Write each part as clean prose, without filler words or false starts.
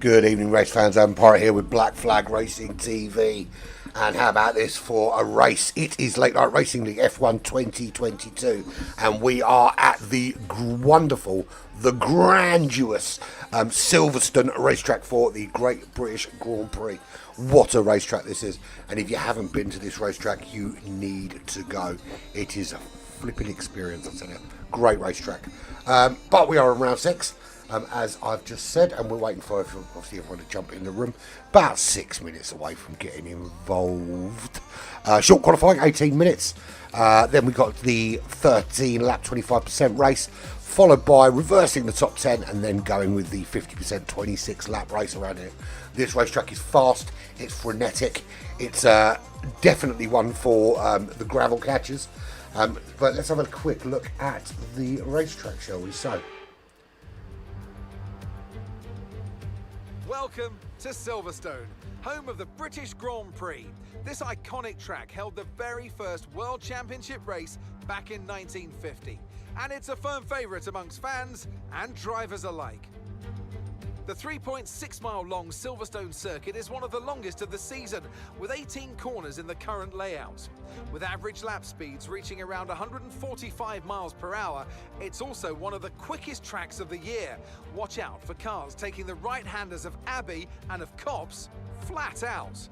Good evening, race fans. I'm Pirate here with Black Flag Racing TV. And how about this for a race? It is Late Night Racing League F1 2022. And we are at the wonderful, the grandiose Silverstone racetrack for the Great British Grand Prix. What a racetrack this is. And if you haven't been to this racetrack, you need to go. It is a flipping experience, I tell you. Great racetrack. But we are in round 6. As I've just said, and we're waiting for obviously everyone to jump in the room. About 6 minutes away from getting involved. Short qualifying, 18 minutes. Then we got the 13 lap 25% race, followed by reversing the top 10 and then going with the 50% 26 lap race around it. This racetrack is fast, it's frenetic, it's definitely one for the gravel catchers. But let's have a quick look at the racetrack, shall we? So. Welcome to Silverstone, home of the British Grand Prix. This iconic track held the very first World Championship race back in 1950, and it's a firm favourite amongst fans and drivers alike. The 3.6 mile long Silverstone circuit is one of the longest of the season, with 18 corners in the current layout. With average lap speeds reaching around 145 miles per hour, it's also one of the quickest tracks of the year. Watch out for cars taking the right-handers of Abbey and of Copse flat out.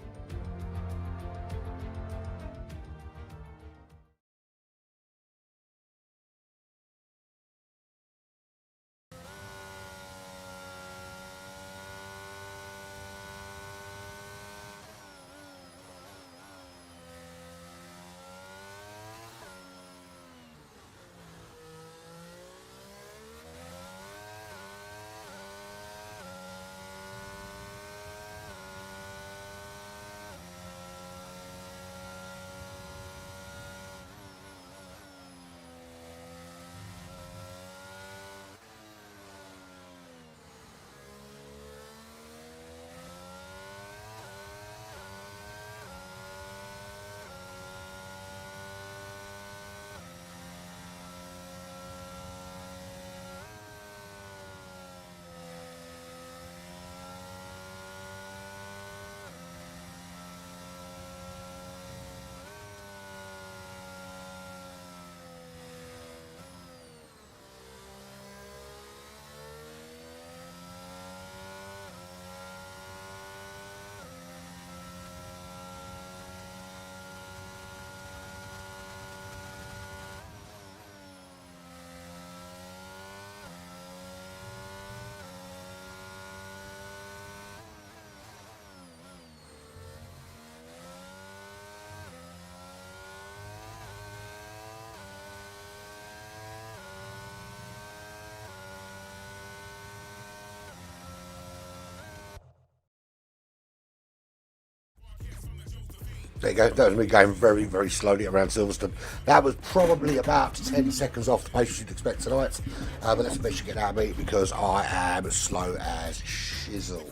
There you go, that was me going very, very slowly around Silverstone. That was probably about 10 seconds off the pace you'd expect tonight. But that's the best you get out of me because I am slow as shizzle.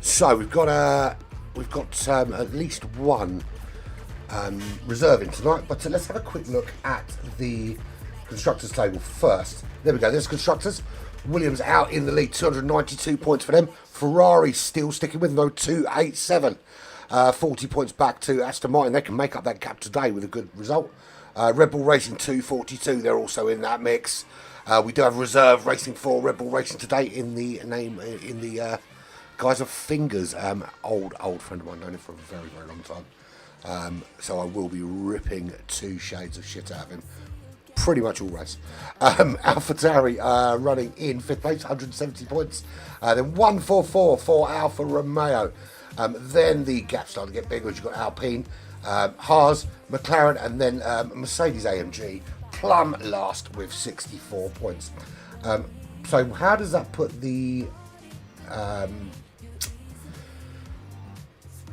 So we've got at least one reserving tonight. But let's have a quick look at the constructors table first. There we go, there's constructors. Williams out in the lead, 292 points for them. Ferrari still sticking with them, 287. 40 points back to Aston Martin. They can make up that gap today with a good result. Red Bull Racing 242. They're also in that mix. We do have reserve Racing 4 Red Bull Racing today in the guys of Fingers. Old friend of mine, known him for a very, very long time. So I will be ripping 2 shades of shit out of him. Pretty much all race. AlphaTauri running in 5th place, 170 points. Then 144 for Alfa Romeo. Then the gap started to get bigger as you've got Alpine, Haas, McLaren, and then Mercedes AMG, plumb last with 64 points. So how does that put the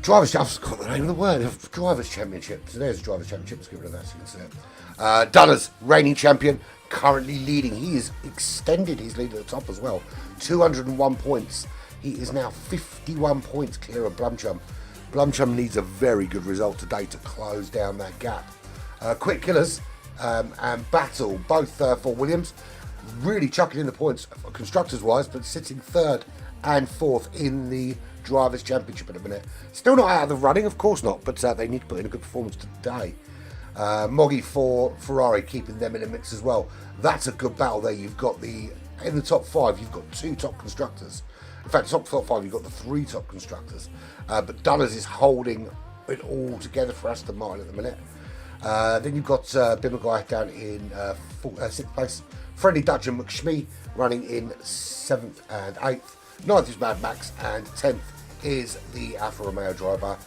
Drivers, I've got the name of the word, Drivers Championship. So there's the Drivers Championship, let's get rid of that so you can see it. Dunner's reigning champion, currently leading. He has extended his lead at the top as well. 201 points. He is now 51 points clear of Blumchum. Blumchum needs a very good result today to close down that gap. Quick Killers and Battle, both for Williams. Really chucking in the points constructors-wise, but sitting third and 4th in the Drivers' Championship at the minute. Still not out of the running, of course not, but they need to put in a good performance today. Moggy for Ferrari, keeping them in the mix as well. That's a good battle there. You've got in the top 5, you've got 2 top constructors. In fact, top 5, you've got the 3 top constructors. But Dunners is holding it all together for Aston Martin at the minute. Then you've got Bimmerguy down in 6th place. Friendly Dutch and McShmee running in 7th and 8th. 9th is Mad Max, and 10th is the Alfa Romeo driver,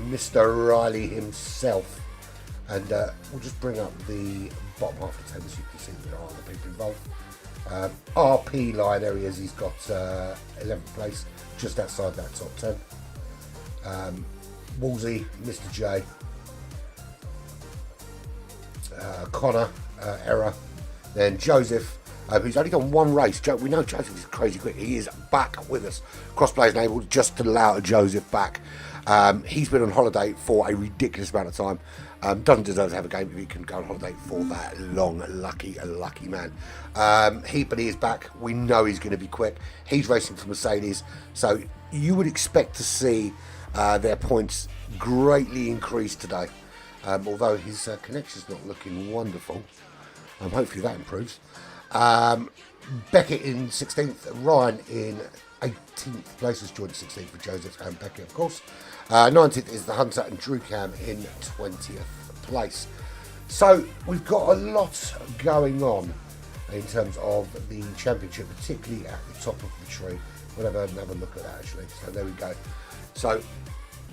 Mr. Riley himself. And we'll just bring up the bottom half of the table so you can see that there are other people involved. RP line, there he is, he's got 11th place, just outside that top 10. Wolsey, Mr. J, Connor, Error, then Joseph, who's only done 1 race. We know Joseph is crazy quick. He is back with us. Crossplay is enabled just to allow Joseph back. He's been on holiday for a ridiculous amount of time. Doesn't deserve to have a game if he can go on holiday for that long. Lucky man. But he is back. We know he's going to be quick. He's racing for Mercedes, so you would expect to see their points greatly increase today. Although his connection's not looking wonderful. Hopefully that improves. Beckett in 16th, Ryan in 18th place, was joined 16th for Joseph and Beckett, of course. 19th is the Hunter and Drew Cam in 20th place. So we've got a lot going on in terms of the championship, particularly at the top of the tree. We'll have another look at that actually. So there we go. So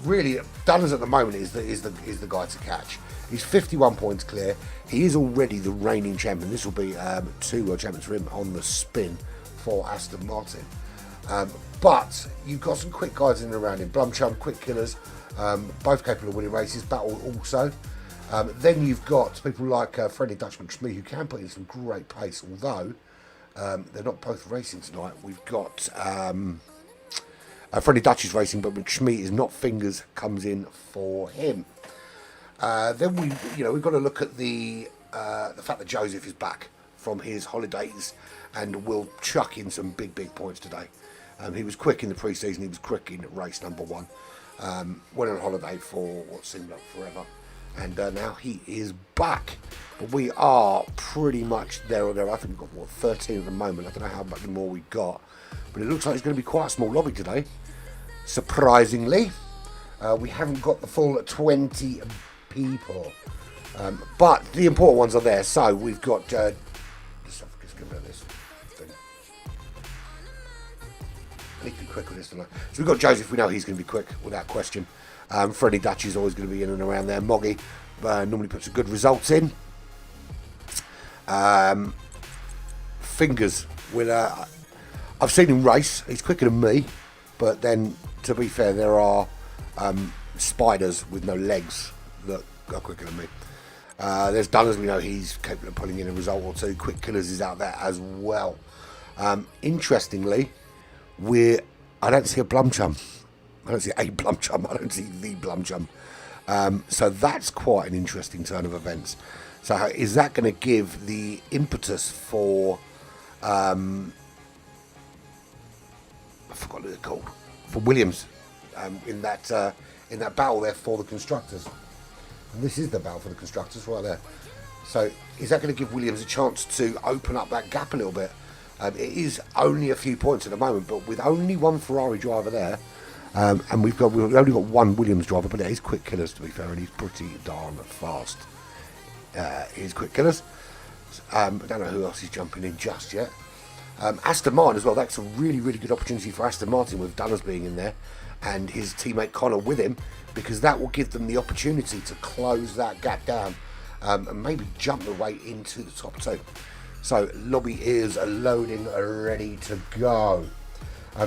really, Dunners at the moment is the guy to catch. He's 51 points clear. He is already the reigning champion. This will be 2 world champions for him on the spin for Aston Martin. But you've got some quick guys in and around him. Blumchum, quick killers, both capable of winning races. Battle also. Then you've got people like Freddie Dutchman Schmee, who can put in some great pace, although they're not both racing tonight. We've got Freddie Dutch is racing, but McShmee is not. Fingers comes in for him. Then we've got to look at the fact that Joseph is back from his holidays and will chuck in some big points today. He was quick in the pre-season. He was quick in race number 1. Went on holiday for what seemed like forever, and now he is back. But we are pretty much there or there. I think we've got 13 at the moment. I don't know how much more we've got, but it looks like it's going to be quite a small lobby today. Surprisingly, we haven't got the full 20 people, but the important ones are there. So we've got just get rid of this thing. I need to be quick with this tonight. So we've got Joseph. We know he's going to be quick without question. Freddie Dutch is always going to be in and around there. Moggy normally puts a good results in. Fingers with I've seen him race. He's quicker than me, but then to be fair, there are spiders with no legs that are quicker than me. There's Dunners, we know he's capable of pulling in a result or 2. Quick Killers is out there as well. Interestingly, I don't see a Blumchum. I don't see a Blumchum. I don't see the Blumchum. So that's quite an interesting turn of events. So is that going to give the impetus for I forgot what it's called, for Williams in that battle there for the constructors? And this is the battle for the constructors right there. So is that going to give Williams a chance to open up that gap a little bit? It is only a few points at the moment, but with only 1 Ferrari driver there, and we've only got 1 Williams driver, but he's quick killers to be fair, and he's pretty darn fast. He's quick killers. I don't know who else is jumping in just yet. Aston Martin as well. That's a really good opportunity for Aston Martin with Dunners being in there and his teammate Connor with him, because that will give them the opportunity to close that gap down and maybe jump the way into the top 2. So lobby is loading, ready to go.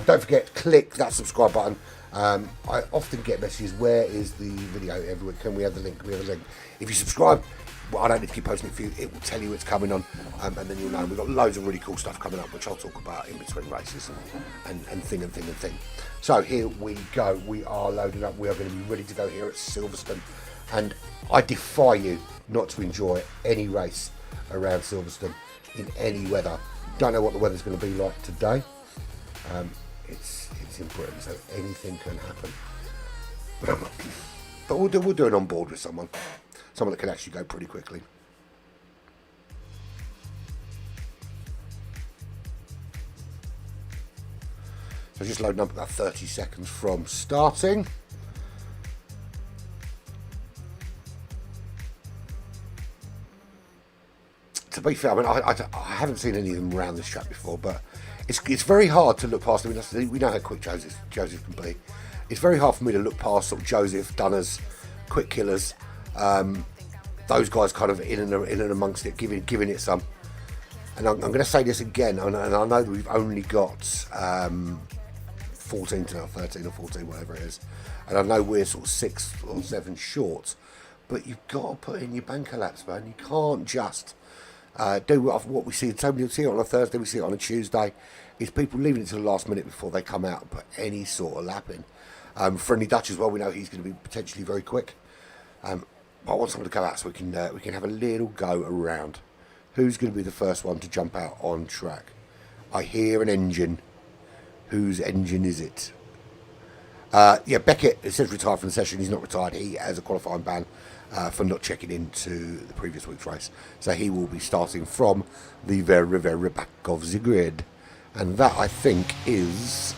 Don't forget, click that subscribe button. I often get messages, where is the video every week? Can we have the link? Can we have the link? If you subscribe, well, I don't need to keep posting it for you. It will tell you it's coming on, and then you'll know. We've got loads of really cool stuff coming up, which I'll talk about in between races and thing. So here we go. We are loaded up. We are going to be ready to go here at Silverstone, and I defy you not to enjoy any race around Silverstone in any weather. Don't know what the weather's going to be like today. it's in Britain, so anything can happen. But we'll do it on board with someone that can actually go pretty quickly. So just loading up about 30 seconds from starting. To be fair, I mean, I haven't seen any of them around this track before, but it's very hard to look past. I mean, we know how quick Joseph can be. It's very hard for me to look past sort of Joseph, Dunners, quick killers, those guys kind of in and amongst it, giving it some. And I'm going to say this again, and I know that we've only got 14 to now, 13 or 14, whatever it is, and I know we're sort of 6 or 7 short, but you've got to put in your banker laps, man. You can't just do what we see. So we see it on a Thursday, we see it on a Tuesday. Is people leaving it to the last minute before they come out and put any sort of lap in. Friendly Dutch as well. We know he's going to be potentially very quick. I want someone to go out so we can have a little go around. Who's going to be the first one to jump out on track? I hear an engine. Whose engine is it? Yeah, Beckett. It says retired from the session. He's not retired. He has a qualifying ban for not checking into the previous week's race. So he will be starting from the very, very back of the grid. And that, I think, is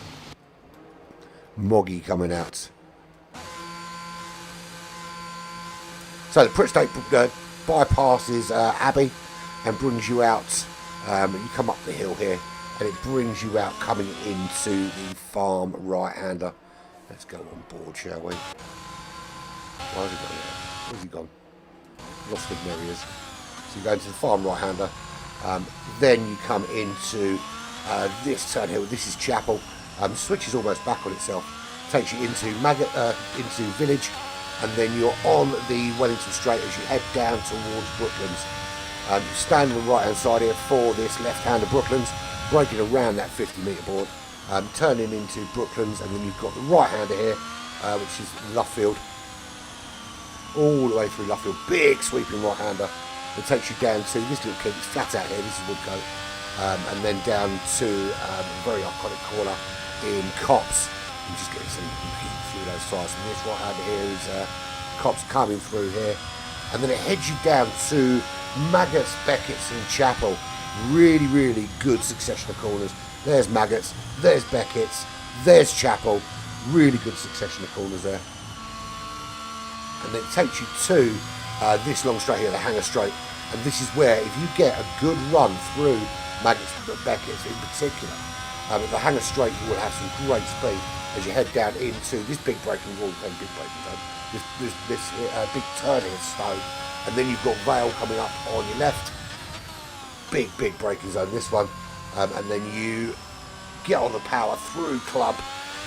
Moggy coming out. So the Prit State bypasses Abbey and brings you out. You come up the hill here and it brings you out coming into the farm right-hander. Let's go on board, shall we? Where's he gone? Where's he gone? Lost him, there he is. So you go into the farm right-hander. Then you come into this turn here. This is Chapel. Switches almost back on itself. Takes you into into Village, and then you're on the Wellington Straight as you head down towards Brooklands. Stand on the right-hand side here for this left-hander Brooklands, breaking around that 50-metre board, turning into Brooklands, and then you've got the right-hander here, which is Luffield, all the way through Luffield. Big sweeping right-hander that takes you down to this little kid. It's flat out here. This is Woodcote. And then down to a very iconic corner in Cops. I'm just getting some heat through those tyres. And this right hand here is Cops coming through here. And then it heads you down to Maggots, Beckett's and Chapel. Really, really good succession of corners. There's Maggots, there's Beckett's, there's Chapel. Really good succession of corners there. And then it takes you to this long straight here, the Hanger Straight. And this is where, if you get a good run through Maggots, Beckett's in particular, the Hanger Straight, you will have some great speed as you head down into this big braking wall, big braking zone, this big turn here, Stone, and then you've got Vale coming up on your left, big braking zone, this one, and then you get on the power through Club,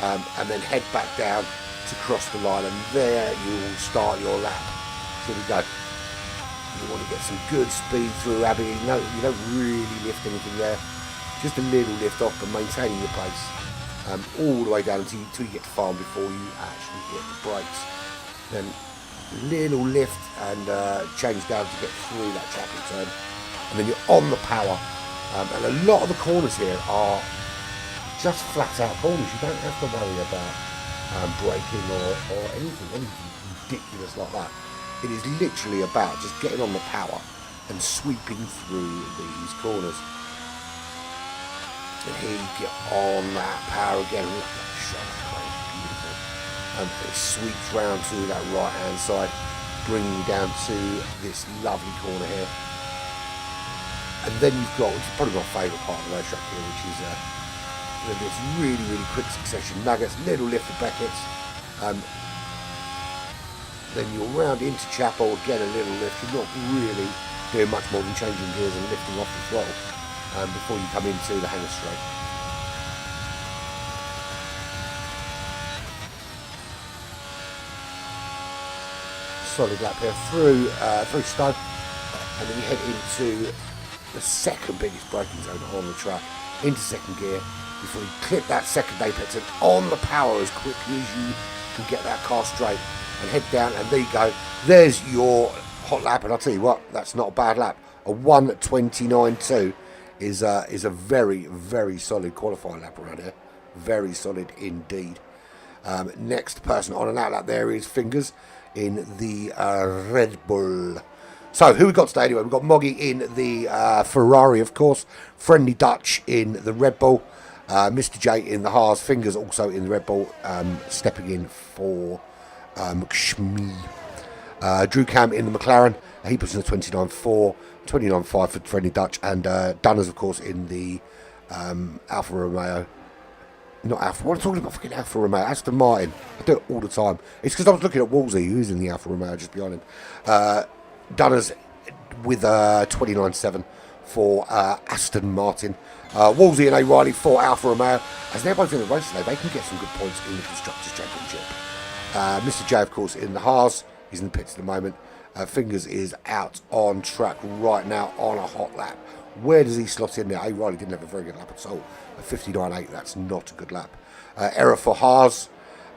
and then head back down to cross the line, and there you will start your lap. So we go. You want to get some good speed through Abbey. You don't really lift anything there. Just a little lift off, but maintaining your pace all the way down until you get to farm before you actually hit the brakes. Then little lift and change down to get through that Chapel turn, and then you're on the power. And a lot of the corners here are just flat out corners. You don't have to worry about braking or anything ridiculous like that. It is literally about just getting on the power and sweeping through these corners. And here you get on that power again. Look at that shot, beautiful. And it sweeps round to that right hand side, bringing you down to this lovely corner here. And then you've got, which is probably my favourite part of the racetrack here, which is this really, really quick succession. Nuggets, little lift of Beckett's. Then you're round into Chapel, again a little lift. You're not really doing much more than changing gears and lifting off the throttle before you come into the Hanger Straight. Solid lap here through Stoke, and then you head into the second biggest braking zone on the track, into second gear, before you clip that second apex and on the power as quickly as you can get that car straight. And head down, and there you go. There's your hot lap, and I'll tell you what, that's not a bad lap. A 1:29.2 is a very, very solid qualifying lap around here. Very solid indeed. Next person on and out lap there is Fingers in the Red Bull. So, who we got today anyway? We've got Moggy in the Ferrari, of course. Friendly Dutch in the Red Bull. Mr. J in the Haas. Fingers also in the Red Bull. Stepping in for Shmi. Drew Cam in the McLaren. He puts in the 29.4. 29.5 for Friendly Dutch. And Dunners, of course, in the Alfa Romeo. Not Alfa. What am I talking about? Fucking Alfa Romeo. Aston Martin. I do it all the time. It's because I was looking at Wolsey, who's in the Alfa Romeo just behind him. Dunners with 29.7 for Aston Martin. Wolsey and O'Reilly for Alfa Romeo. As they're both in the race today, they can get some good points in the Constructors' Championship. Mr. J, of course, in the Haas. He's in the pits at the moment. Fingers is out on track right now on a hot lap. Where does he slot in there? O'Reilly didn't have a very good lap at all. A 59.8, that's not a good lap. Error for Haas.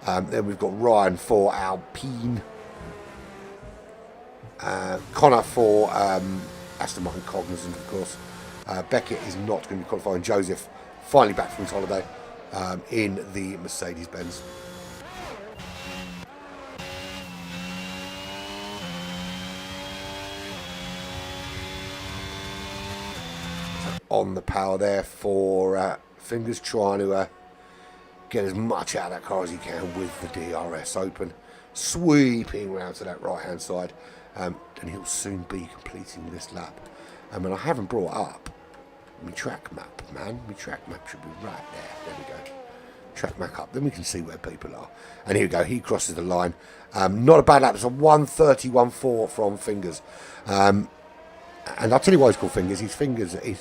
Then we've got Ryan for Alpine. Connor for Aston Martin Cognizant, of course. Beckett is not going to be qualifying. Joseph, finally back from his holiday, in the Mercedes-Benz. On the power there for Fingers, trying to get as much out of that car as he can with the DRS open. Sweeping round to that right-hand side. And he'll soon be completing this lap. And I haven't brought up my track map, man. My track map should be right there. There we go. Track map up. Then we can see where people are. And here we go. He crosses the line. Not a bad lap. It's a 1:31.4 from Fingers. And I'll tell you why he's called Fingers. His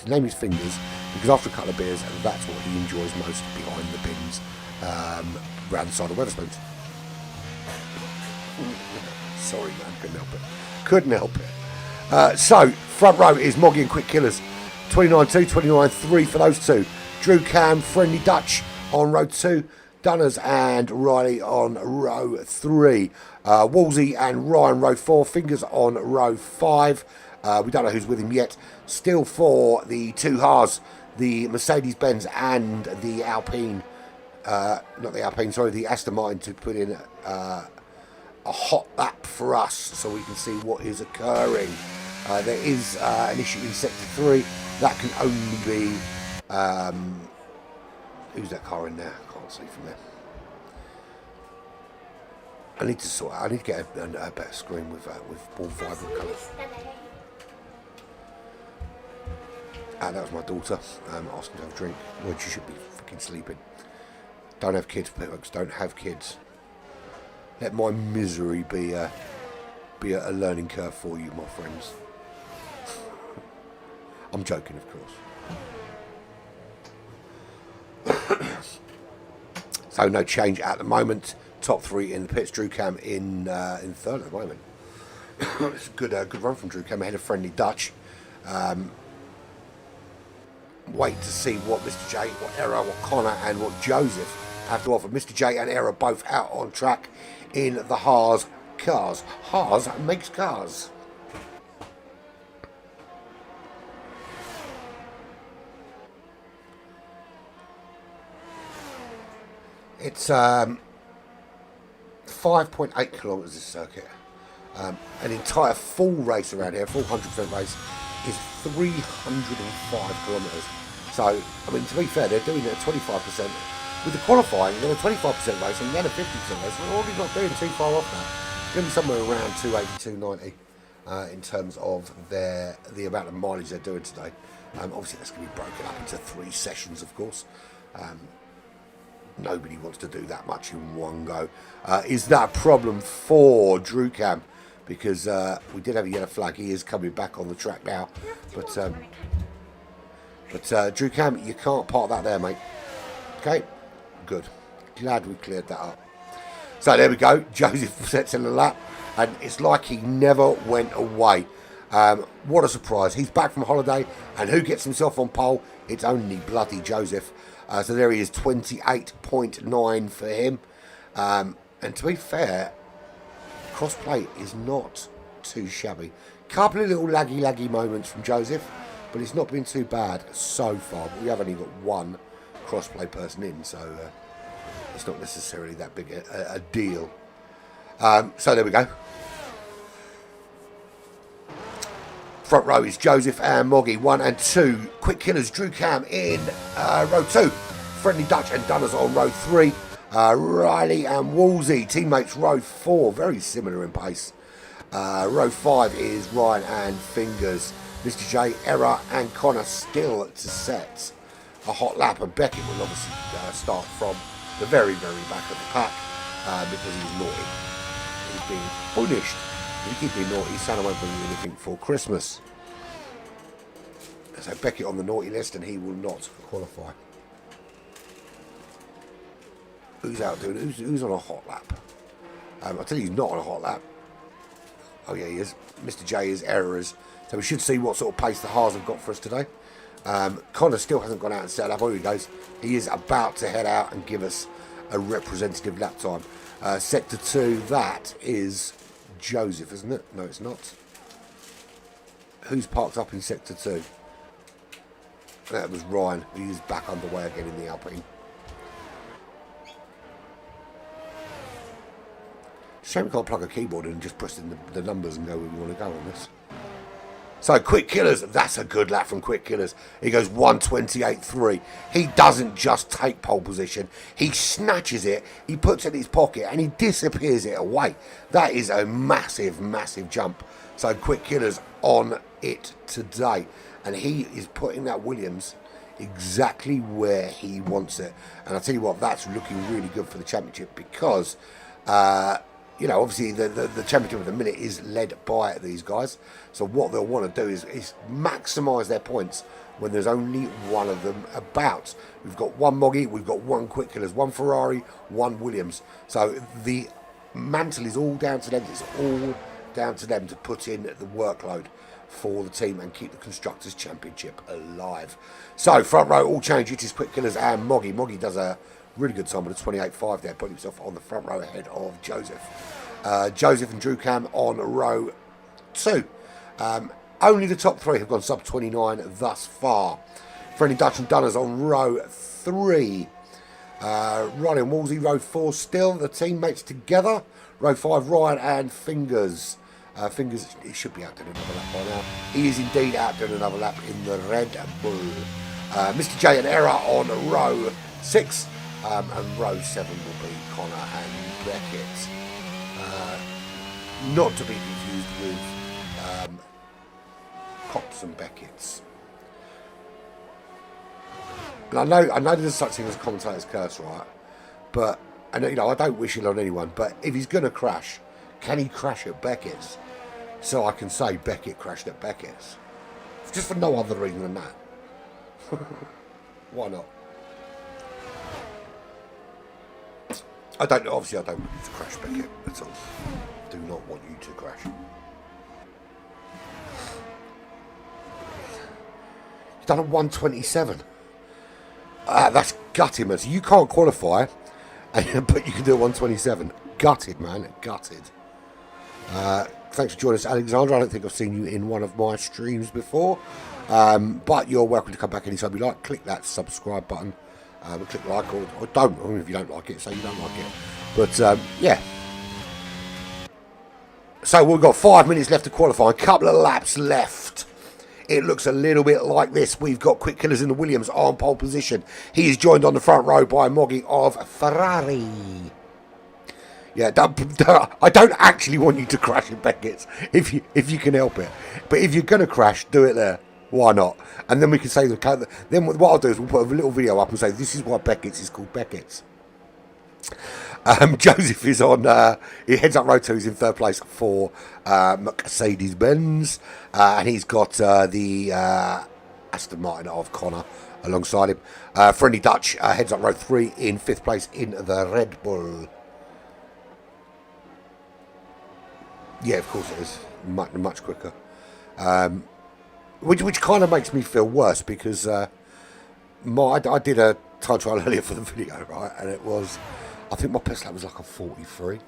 name is Fingers because after a couple of beers, that's what he enjoys most behind the bins round the side of Wetherspoons. Sorry, man. Couldn't help it. So, front row is Moggy and Quick Killers. 29.2, 29.3 for those two. Drew Cam, Friendly Dutch on row 2. Dunners and Riley on row 3. Wolsey and Ryan row 4. Fingers on row 5. We don't know who's with him yet. Still for the two Haas, the Mercedes-Benz and the Alpine. Not the Alpine, sorry, the Aston Martin to put in a hot lap for us so we can see what is occurring. There is an issue in Sector 3. That can only be... who's that car in there? I can't see from there. I need to get a better screen with more vibrant colours. That was my daughter asking to have a drink when she should be fucking sleeping. Don't have kids, folks. Don't have kids. Let my misery be a learning curve for you, my friends. I'm joking, of course. So no change at the moment. Top 3 in the pits. Drew Cam in third at the moment. It's a good run from Drew Cam ahead of Friendly Dutch. Wait to see what Mr. J, what Error, what Connor and what Joseph have to offer. Mr. J and Error both out on track in the Haas cars. Haas makes cars. It's 5.8 kilometres this circuit. An entire full race around here, full 100% race, is 305 kilometres. So, I mean, to be fair, they're doing it at 25%. With the qualifying, they're a 25% race and then a 50% race. We're already not doing too far off now. It's going to be somewhere around 280, 290 in terms of the amount of mileage they're doing today. Obviously, that's going to be broken up into 3 sessions, of course. Nobody wants to do that much in one go. Is that a problem for Drew Cam? Because we did have a yellow flag. He is coming back on the track now. But Drew Cam, you can't park that there, mate. Okay? Good. Glad we cleared that up. So there we go. Joseph sets in the lap. And it's like he never went away. What a surprise. He's back from holiday. And who gets himself on pole? It's only bloody Joseph. So there he is, 28.9 for him. And to be fair, crossplay is not too shabby. Couple of little laggy moments from Joseph, but it's not been too bad so far. We have only got one crossplay person in, so it's not necessarily that big a deal. So there we go. Front row is Joseph and Moggy, 1 and 2. Quick Killers, Drew Cam in row 2. Friendly Dutch and Dunners on row 3. Riley and Wolsey, teammates row 4, very similar in pace. Row 5 is Ryan and Fingers. Mr. J, Error and Connor still to set a hot lap, and Beckett will obviously start from the very, very back of the pack because he's naughty. He's being punished. If you keep being naughty, Santa won't bring you anything for Christmas. So Beckett on the naughty list, and he will not qualify. Who's out doing? Who's on a hot lap? I'll tell you, he's not on a hot lap. Oh yeah, he is. Mr. J is Errors. So we should see what sort of pace the Haas have got for us today. Connor still hasn't gone out and set up. Oh, he goes. He is about to head out and give us a representative lap time. Sector 2, that is Joseph, isn't it? No, it's not. Who's parked up in Sector 2? That was Ryan. He's back underway again in the Alpine. Shame we can't plug a keyboard in and just press in the numbers and go where we want to go on this. So, Quick Killers, that's a good lap from Quick Killers. He goes 1:28.3. He doesn't just take pole position. He snatches it, he puts it in his pocket, and he disappears it away. That is a massive, massive jump. So, Quick Killers on it today. And he is putting that Williams exactly where he wants it. And I'll tell you what, that's looking really good for the championship because... you know, obviously the championship at the minute is led by these guys. So what they'll want to do is maximise their points when there's only one of them about. We've got one Moggy, we've got one Quick Killers, one Ferrari, one Williams. So the mantle is all down to them. It's all down to them to put in the workload for the team and keep the Constructors' Championship alive. So front row all change. It is Quick Killers and Moggy. Moggy does a really good time with a 28.5 there, putting himself on the front row ahead of Joseph. Joseph and Drew Cam on row 2. Only the top 3 have gone sub 29 thus far. Friendly Dutch and Dunners on row 3. Ryan and Wolsey, row 4 still. The teammates together. Row 5, Ryan and Fingers. Fingers, he should be out doing another lap by now. He is indeed out doing another lap in the Red Bull. Mr. J and Error on row 6. And row 7 will be Connor and Beckett. Not to be confused with Cops and Beckett's. And I know there's such thing as commentator's curse, right? But I don't wish it on anyone. But if he's going to crash, can he crash at Beckett's? So I can say Beckett crashed at Beckett's, just for no other reason than that. Why not? Obviously I don't want you to crash, Beckett, at all. Do not want you to crash. You've done a 1:27. That's gutted, man. So you can't qualify, but you can do a 1:27. Gutted, man. Gutted. Thanks for joining us, Alexandra. I don't think I've seen you in one of my streams before. But you're welcome to come back anytime you like. Click that subscribe button. Click like or don't. I mean, if you don't like it, say you don't like it. But yeah. So we've got 5 minutes left to qualify. A couple of laps left. It looks a little bit like this. We've got Quick Killers in the Williams on pole position. He is joined on the front row by Moggy of Ferrari. Yeah, I don't actually want you to crash in Beckett's if you can help it. But if you're going to crash, do it there. Why not? And then we can say, then what I'll do is we'll put a little video up and say, this is why Beckett's is called Beckett's. Joseph is on, he heads up row 2, he's in 3rd place for Mercedes-Benz. And he's got the Aston Martin of Connor alongside him. Friendly Dutch heads up row 3 in 5th place in the Red Bull. Yeah, of course it is. Much quicker. Which kind of makes me feel worse because I did a time trial earlier for the video, right? And it was, I think my best lap was like a 43.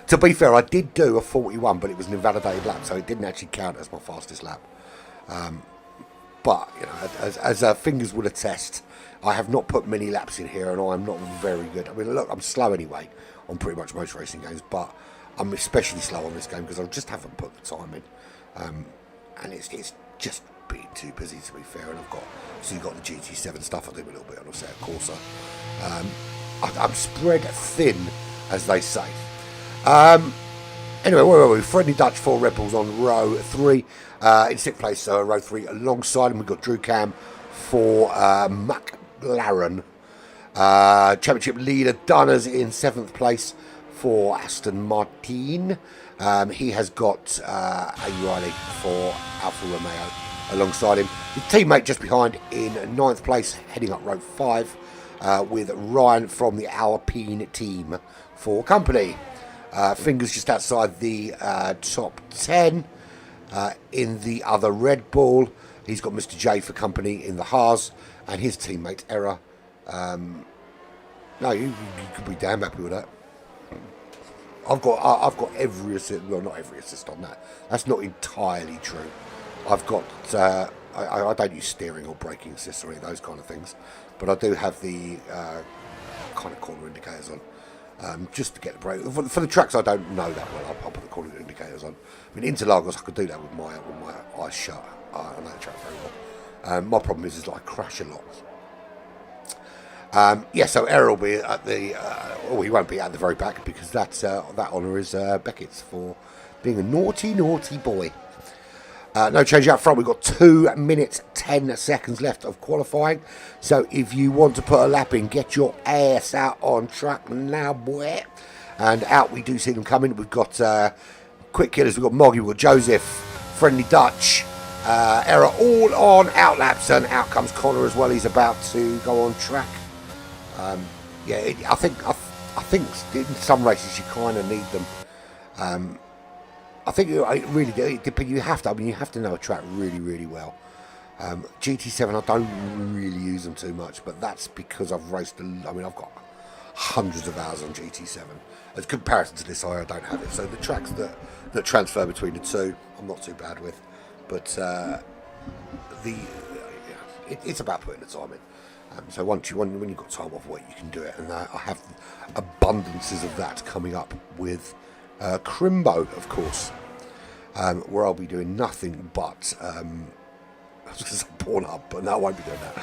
To be fair, I did do a 41, but it was an invalidated lap, so it didn't actually count as my fastest lap. But, you know, as fingers will attest, I have not put many laps in here, and I'm not very good. I mean, look, I'm slow anyway on pretty much most racing games, but I'm especially slow on this game because I just haven't put the time in. And it's just been too busy, to be fair. And you've got the GT7 stuff I do a little bit on a set of Corsa. I'm spread thin, as they say. Anyway, where were we? Friendly Dutch for Red Bulls on row 3. In 6th place, row 3. Alongside him, we've got Drew Cam for McLaren. Championship leader Dunners in 7th place for Aston Martin. He has got a Riley for Alfa Romeo alongside him. His teammate just behind in 9th place, heading up row 5, with Ryan from the Alpine team for company. Fingers just outside the top 10. In the other Red Bull, he's got Mr. J for company in the Haas, and his teammate Error. No, you could be damn happy with that. I've got every assist. Well, not every assist on that. That's not entirely true. I've got. I don't use steering or braking assists or any of those kind of things, but I do have the kind of corner indicators on, just to get the brake. For the tracks I don't know that well, I'll put the corner indicators on. I mean, Interlagos, I could do that with my eyes shut. I know the track very well. My problem is that I crash a lot. So Errol will be at the, he won't be at the very back because that honour is Beckett's for being a naughty, naughty boy. No change out front. We've got 2 minutes 10 seconds left of qualifying. So if you want to put a lap in, get your ass out on track now, boy. And out we do see them coming. We've got quick killers. We've got Moggy. We've got Joseph, Friendly Dutch, Error, all on out laps, and out comes Connor as well. He's about to go on track. I think in some races you kind of need them. I think it really do. You have to. I mean, you have to know a track really, really well. GT7, I don't really use them too much, but that's because I've raced. I've got hundreds of hours on GT7. As comparison to this, I don't have it. So the tracks that transfer between the two, I'm not too bad with. But it's about putting the time in. So when you've got time off work, you can do it, and I have abundances of that coming up with Crimbo, of course, where I'll be doing nothing but I was going to say Pornhub, but no, I won't be doing that.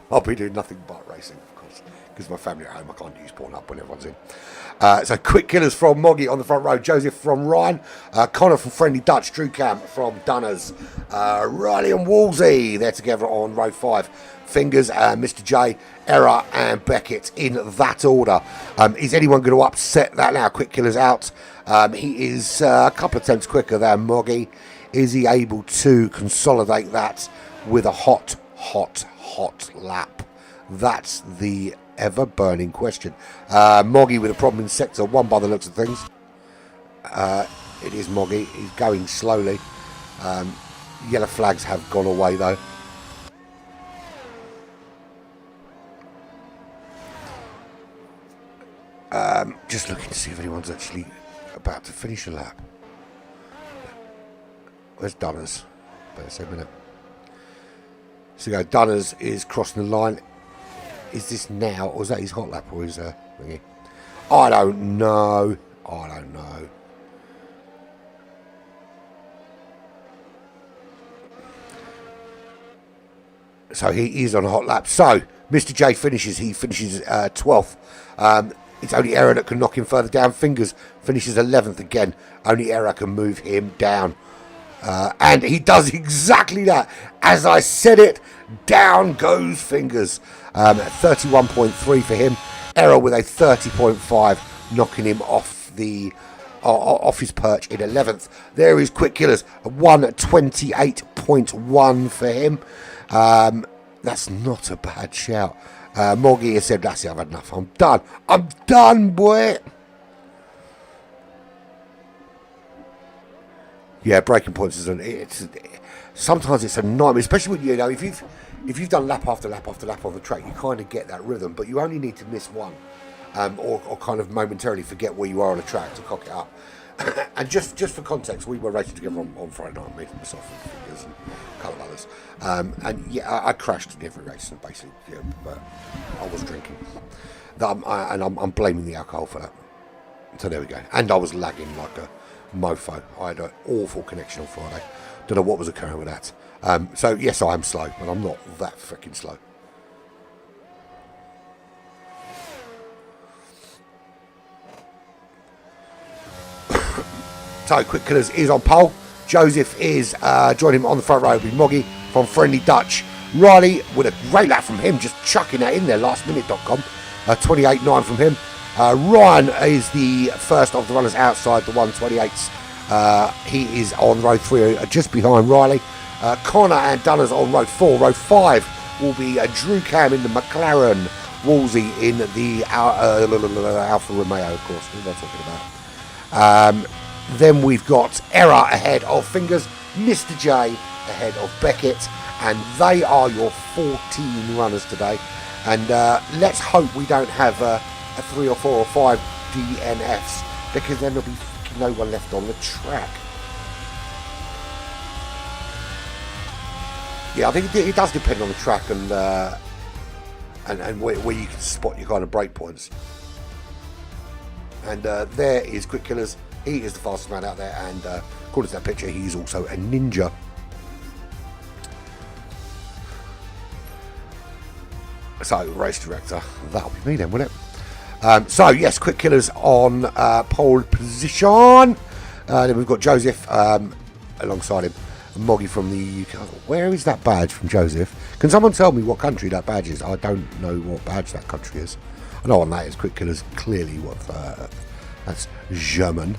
I'll be doing nothing but racing, of course, because my family at home, I can't use Pornhub when everyone's in. So quick killers from Moggy on the front row, Joseph from Ryan, Connor from Friendly Dutch, Drew Camp from Dunners, Riley and Wolsey, they're together on row 5. Fingers, Mr. J, Error and Beckett in that order. Is anyone going to upset that now? Quick killer's out. He is a couple of tenths quicker than Moggy. Is he able to consolidate that with a hot lap? That's the ever-burning question. Moggy with a problem in sector 1 by the looks of things. It is Moggy. He's going slowly. Yellow flags have gone away though. Just looking to see if anyone's actually about to finish a lap. Where's Dunners? Better say a minute. So go, Dunners is crossing the line. Is this now, or is that his hot lap, or is thingy? I don't know. So he is on a hot lap. So Mr. J finishes. He finishes 12th. It's only Error that can knock him further down. Fingers finishes 11th again. Only Error can move him down. And he does exactly that. As I said it, down goes Fingers. 31.3 for him. Error with a 30.5, knocking him off his perch in 11th. There is Quick Killers, 128.1 for him. That's not a bad shout. Moggy has said, that's it, I've had enough. I'm done, boy. Yeah, breaking points sometimes it's a nightmare, especially when if you've done lap after lap after lap on the track, you kind of get that rhythm, but you only need to miss one, or kind of momentarily forget where you are on the track to cock it up. And just for context, we were racing together on Friday night, me, myself, and Fingers, and a couple of others. And yeah, I crashed in every race, basically, yeah, but I was drinking. I'm blaming the alcohol for that. So there we go. And I was lagging like a mofo. I had an awful connection on Friday. Don't know what was occurring with that. So yes, I am slow, but I'm not that freaking slow. So Quick Killers is on pole. Joseph is joining him on the front row with Moggy from Friendly Dutch. Riley with a great lap from him, just chucking that in there, lastminute.com. 28.9 from him. Ryan is the first of the runners outside the 128s. He is on row 3, just behind Riley. Connor and Dunners on row 4. Row 5 will be Drew Cam in the McLaren. Wolsey in the Alfa Romeo, of course. What am I talking about? Then we've got Error ahead of Fingers, Mr. J ahead of Beckett, and they are your 14 runners today. And let's hope we don't have a 3 or 4 or 5 DNFs, because then there'll be no one left on the track. Yeah, I think it does depend on the track and where you can spot your kind of break points. And there is Quick Killers. He is the fastest man out there, and according to that picture, he's also a ninja. So, race director, that'll be me then, won't it? So, yes, Quick Killers on pole position. Then we've got Joseph alongside him, and Moggy from the UK. Where is that badge from Joseph? Can someone tell me what country that badge is? I don't know what badge that country is. I know on that is Quick Killers, clearly what that's German.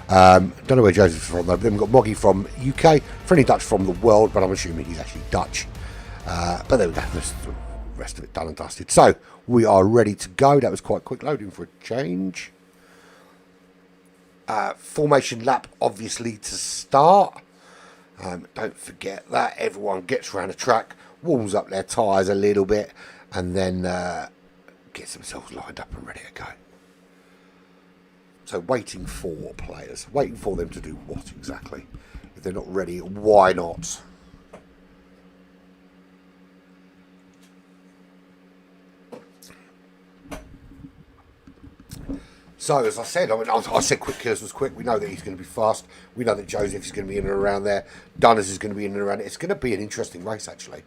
Don't know where Joseph's from though. Then we've got Moggy from UK, Friendly Dutch from the world, but I'm assuming he's actually Dutch. But there we go. The rest of it done and dusted. So we are ready to go. That was quite quick loading for a change. Formation lap, obviously, to start. Don't forget that everyone gets around the track, warms up their tyres a little bit, and then gets themselves lined up and ready to go. So waiting for players, waiting for them to do what exactly? If they're not ready, why not? So as I said, I said Quick Killers was quick. We know that he's going to be fast. We know that Joseph is going to be in and around there. Dunners is going to be in and around it. It's going to be an interesting race actually,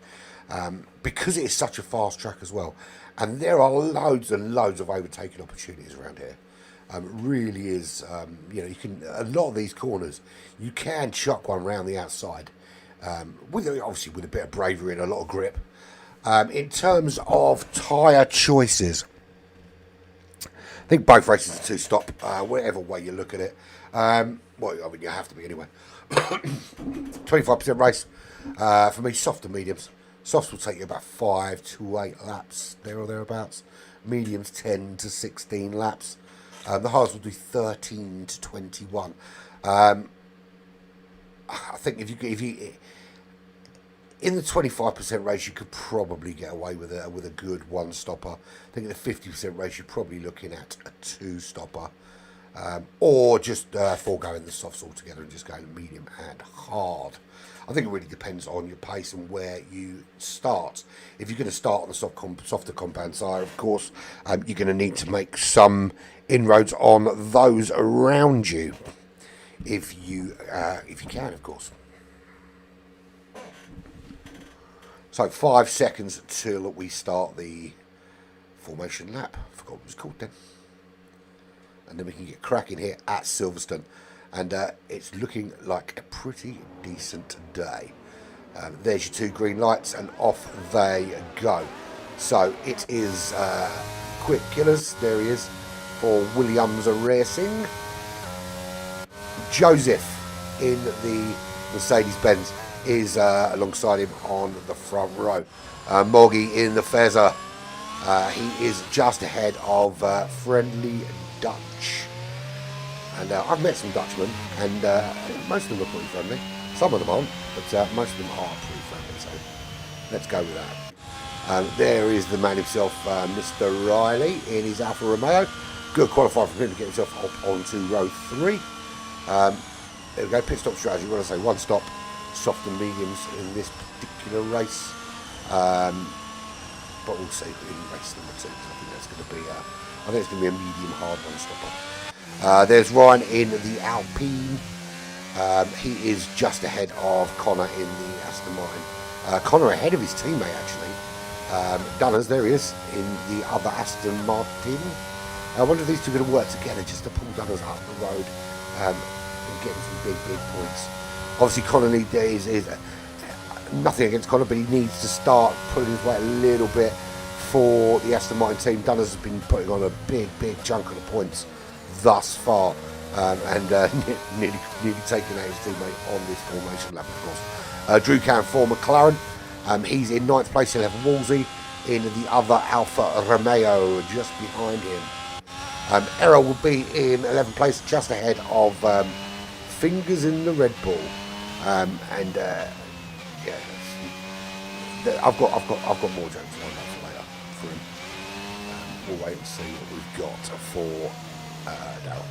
because it is such a fast track as well, and there are loads and loads of overtaking opportunities around here. It really is, you know, you can, a lot of these corners, you can chuck one round the outside, obviously with a bit of bravery and a lot of grip. In terms of tyre choices, I think both races are two-stop, whatever way you look at it. Well, I mean, you have to be anyway. 25% race, for me, soft and mediums. Softs will take you about 5 to 8 laps, there or thereabouts. Mediums, 10 to 16 laps. The hards will do 13 to 21. I think if you in the 25% race, you could probably get away with a good one stopper. I think in the 50% race, you're probably looking at a 2-stopper, or just foregoing the softs altogether and just going medium and hard. I think it really depends on your pace and where you start. If you're going to start on the softer compound side, of course, you're going to need to make some inroads on those around you, if you can, of course. So 5 seconds till we start the formation lap. I forgot what it was called then. And then we can get cracking here at Silverstone. And it's looking like a pretty decent day. There's your 2 green lights and off they go. So it is Quick Killers. There he is for Williams Racing. Joseph in the Mercedes-Benz is alongside him on the front row. Moggy in the Fezzer. He is just ahead of Friendly Dutch. And I've met some Dutchmen, and most of them are pretty friendly. Some of them aren't, but most of them are pretty friendly, so let's go with that. There is the man himself, Mr. Riley, in his Alfa Romeo. Good qualifier for him to get himself up onto row 3. There we go, pit stop strategy. What do I say? One stop, soft and mediums in this particular race. But we'll see in race number 2. I think that's going to be a medium hard one stopper. There's Ryan in the Alpine. He is just ahead of Connor in the Aston Martin. Connor ahead of his teammate actually. Dunners, there he is in the other Aston Martin. I wonder if these two are going to work together just to pull Dunners up the road and get some big points. Obviously, Connor is nothing against Connor, but he needs to start pulling his weight a little bit for the Aston Martin team. Dunners has been putting on a big chunk of the points thus far, and nearly taking out his teammate on this formation lap, of course. Drew Can for McLaren. He's in 9th place. He'll have Wolsey in the other Alfa Romeo just behind him. Errol will be in 11th place, just ahead of Fingers in the Red Bull. I've got more jokes lined up for later for him. We'll wait and see what we've got for Darryl.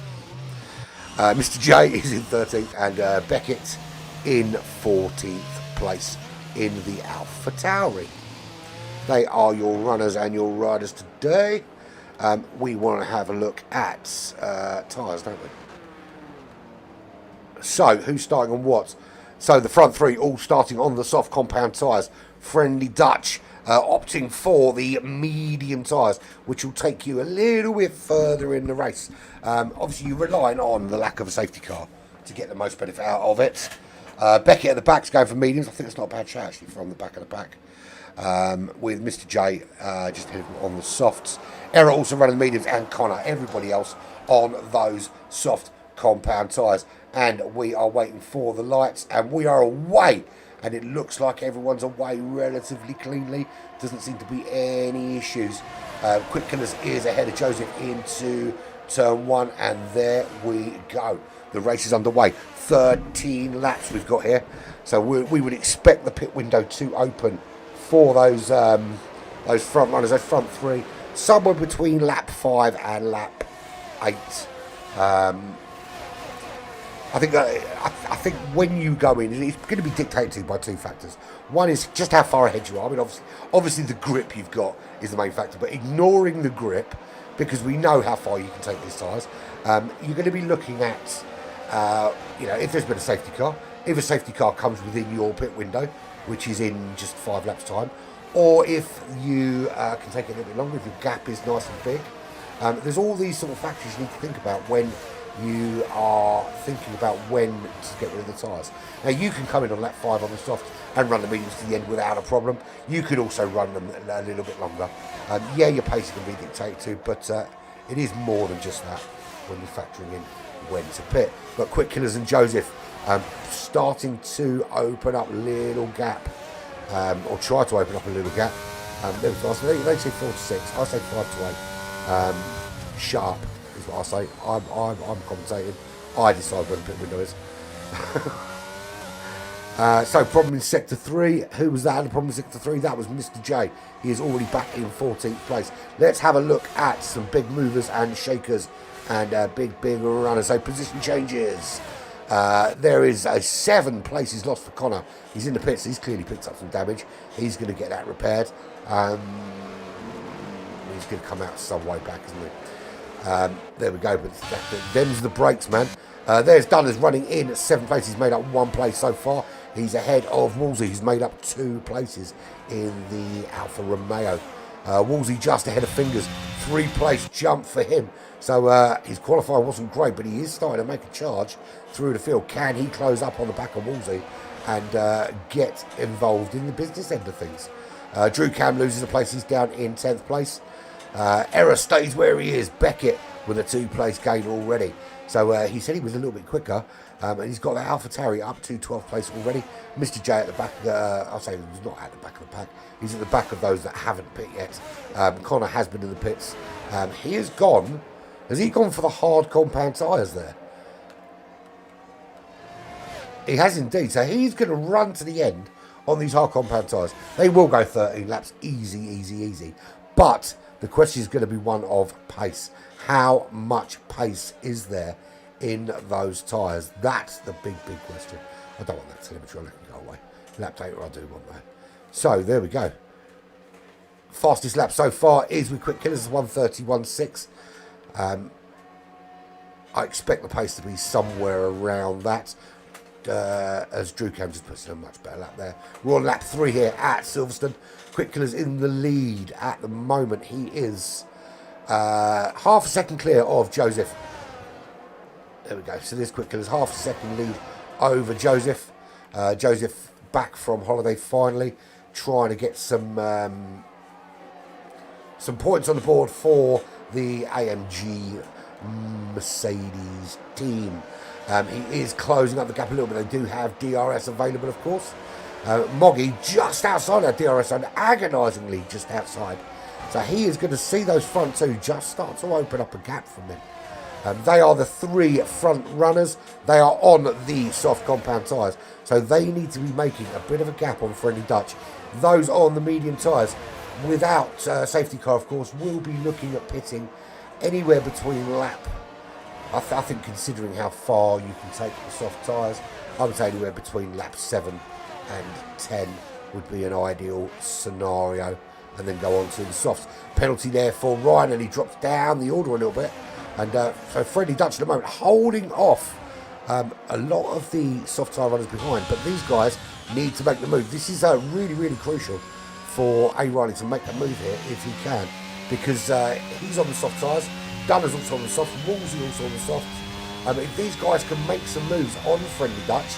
Mr. J is in 13th, and Beckett in 14th place in the AlphaTauri. They are your runners and your riders today. We want to have a look at tyres, don't we? So, who's starting on what? So, the front three all starting on the soft compound tyres. Friendly Dutch opting for the medium tyres, which will take you a little bit further in the race. Obviously, you're relying on the lack of a safety car to get the most benefit out of it. Beckett at the back's going for mediums. I think it's not a bad shot actually from the back of the pack. With Mr. J just hitting on the softs. Error also running the mediums, and Connor, everybody else on those soft compound tyres. And we are waiting for the lights, and we are away. And it looks like everyone's away relatively cleanly. Doesn't seem to be any issues. Quick Killers is ahead of Joseph into turn 1, and there we go. The race is underway. 13 laps we've got here. So we would expect the pit window to open for those front runners, those front three, somewhere between lap 5 and lap 8. I think when you go in, it's going to be dictated by two factors. One is just how far ahead you are. I mean, obviously the grip you've got is the main factor, but ignoring the grip, because we know how far you can take these tyres, you're going to be looking at, if there's been a safety car, if a safety car comes within your pit window, which is in just 5 laps time, or if you can take it a little bit longer, if your gap is nice and big. There's all these sort of factors you need to think about when you are thinking about when to get rid of the tyres. Now, you can come in on lap 5 on the soft and run the mediums to the end without a problem. You could also run them a little bit longer. Your pace can be dictated to, but it is more than just that when you're factoring in when to pit. But Quick Killers and Joseph starting to open up a little gap, or try to open up a little gap. They say 4 to 6. I say 5 to 8. Sharp is what I say. I'm commentating. I decide where the pit window is. So problem in sector 3. Who was that? The problem in sector 3. That was Mr. J. He is already back in 14th place. Let's have a look at some big movers and shakers and big runners. So position changes. There is 7 places lost for Connor. He's in the pits. He's clearly picked up some damage. He's going to get that repaired. He's going to come out some way back, isn't he? There we go. But them's the brakes, man. There's Dunners running in at 7 places. He's made up 1 place so far. He's ahead of Wolsey, who's made up 2 places in the Alfa Romeo. Wolsey just ahead of Fingers. 3-place jump for him. So his qualifying wasn't great, but he is starting to make a charge through the field. Can he close up on the back of Wolsey and get involved in the business end of things? Drew Cam loses a place. He's down in 10th place. Error stays where he is. Beckett with a 2-place gain already. So he said he was a little bit quicker, and he's got the AlphaTauri up to 12th place already. Mr. J at the back, I'll say he's not at the back of the pack, he's at the back of those that haven't pit yet. Connor has been in the pits. Has he gone for the hard compound tyres there? He has indeed, so he's going to run to the end on these hard compound tyres. They will go 13 laps, easy. But the question is going to be one of pace. How much pace is there in those tyres? That's the big question. I don't want that telemetry on, let me go away. Lap data I do want that. So, there we go. Fastest lap so far is with Quick Killers, 1:31.6. I expect the pace to be somewhere around that. As Drew Cam just puts in a much better lap there. We're on lap 3 here at Silverstone. Quick Killer's in the lead at the moment. He is half a second clear of Joseph. There we go. So this Quick Killer's half a second lead over Joseph. Joseph back from holiday finally, trying to get some points on the board for the AMG Mercedes team. He is closing up the gap a little bit. They do have DRS available, of course. Moggy just outside that DRS and agonisingly just outside. So he is going to see those front two just start to open up a gap from them. They are the 3 front runners. They are on the soft compound tyres. So they need to be making a bit of a gap on Friendly Dutch. Those on the medium tyres, without safety car, of course, will be looking at pitting anywhere between lap. I think considering how far you can take the soft tyres, I would say anywhere between lap 7 and 10 would be an ideal scenario. And then go on to the softs. Penalty there for Ryan, and he drops down the order a little bit. And so Friendly Dutch at the moment holding off a lot of the soft tyre runners behind. But these guys need to make the move. This is really, really crucial for A. Riley to make the move here if he can. Because he's on the soft tyres. Dunner's also on the soft. Wolsey also on the soft. If these guys can make some moves on Friendly Dutch,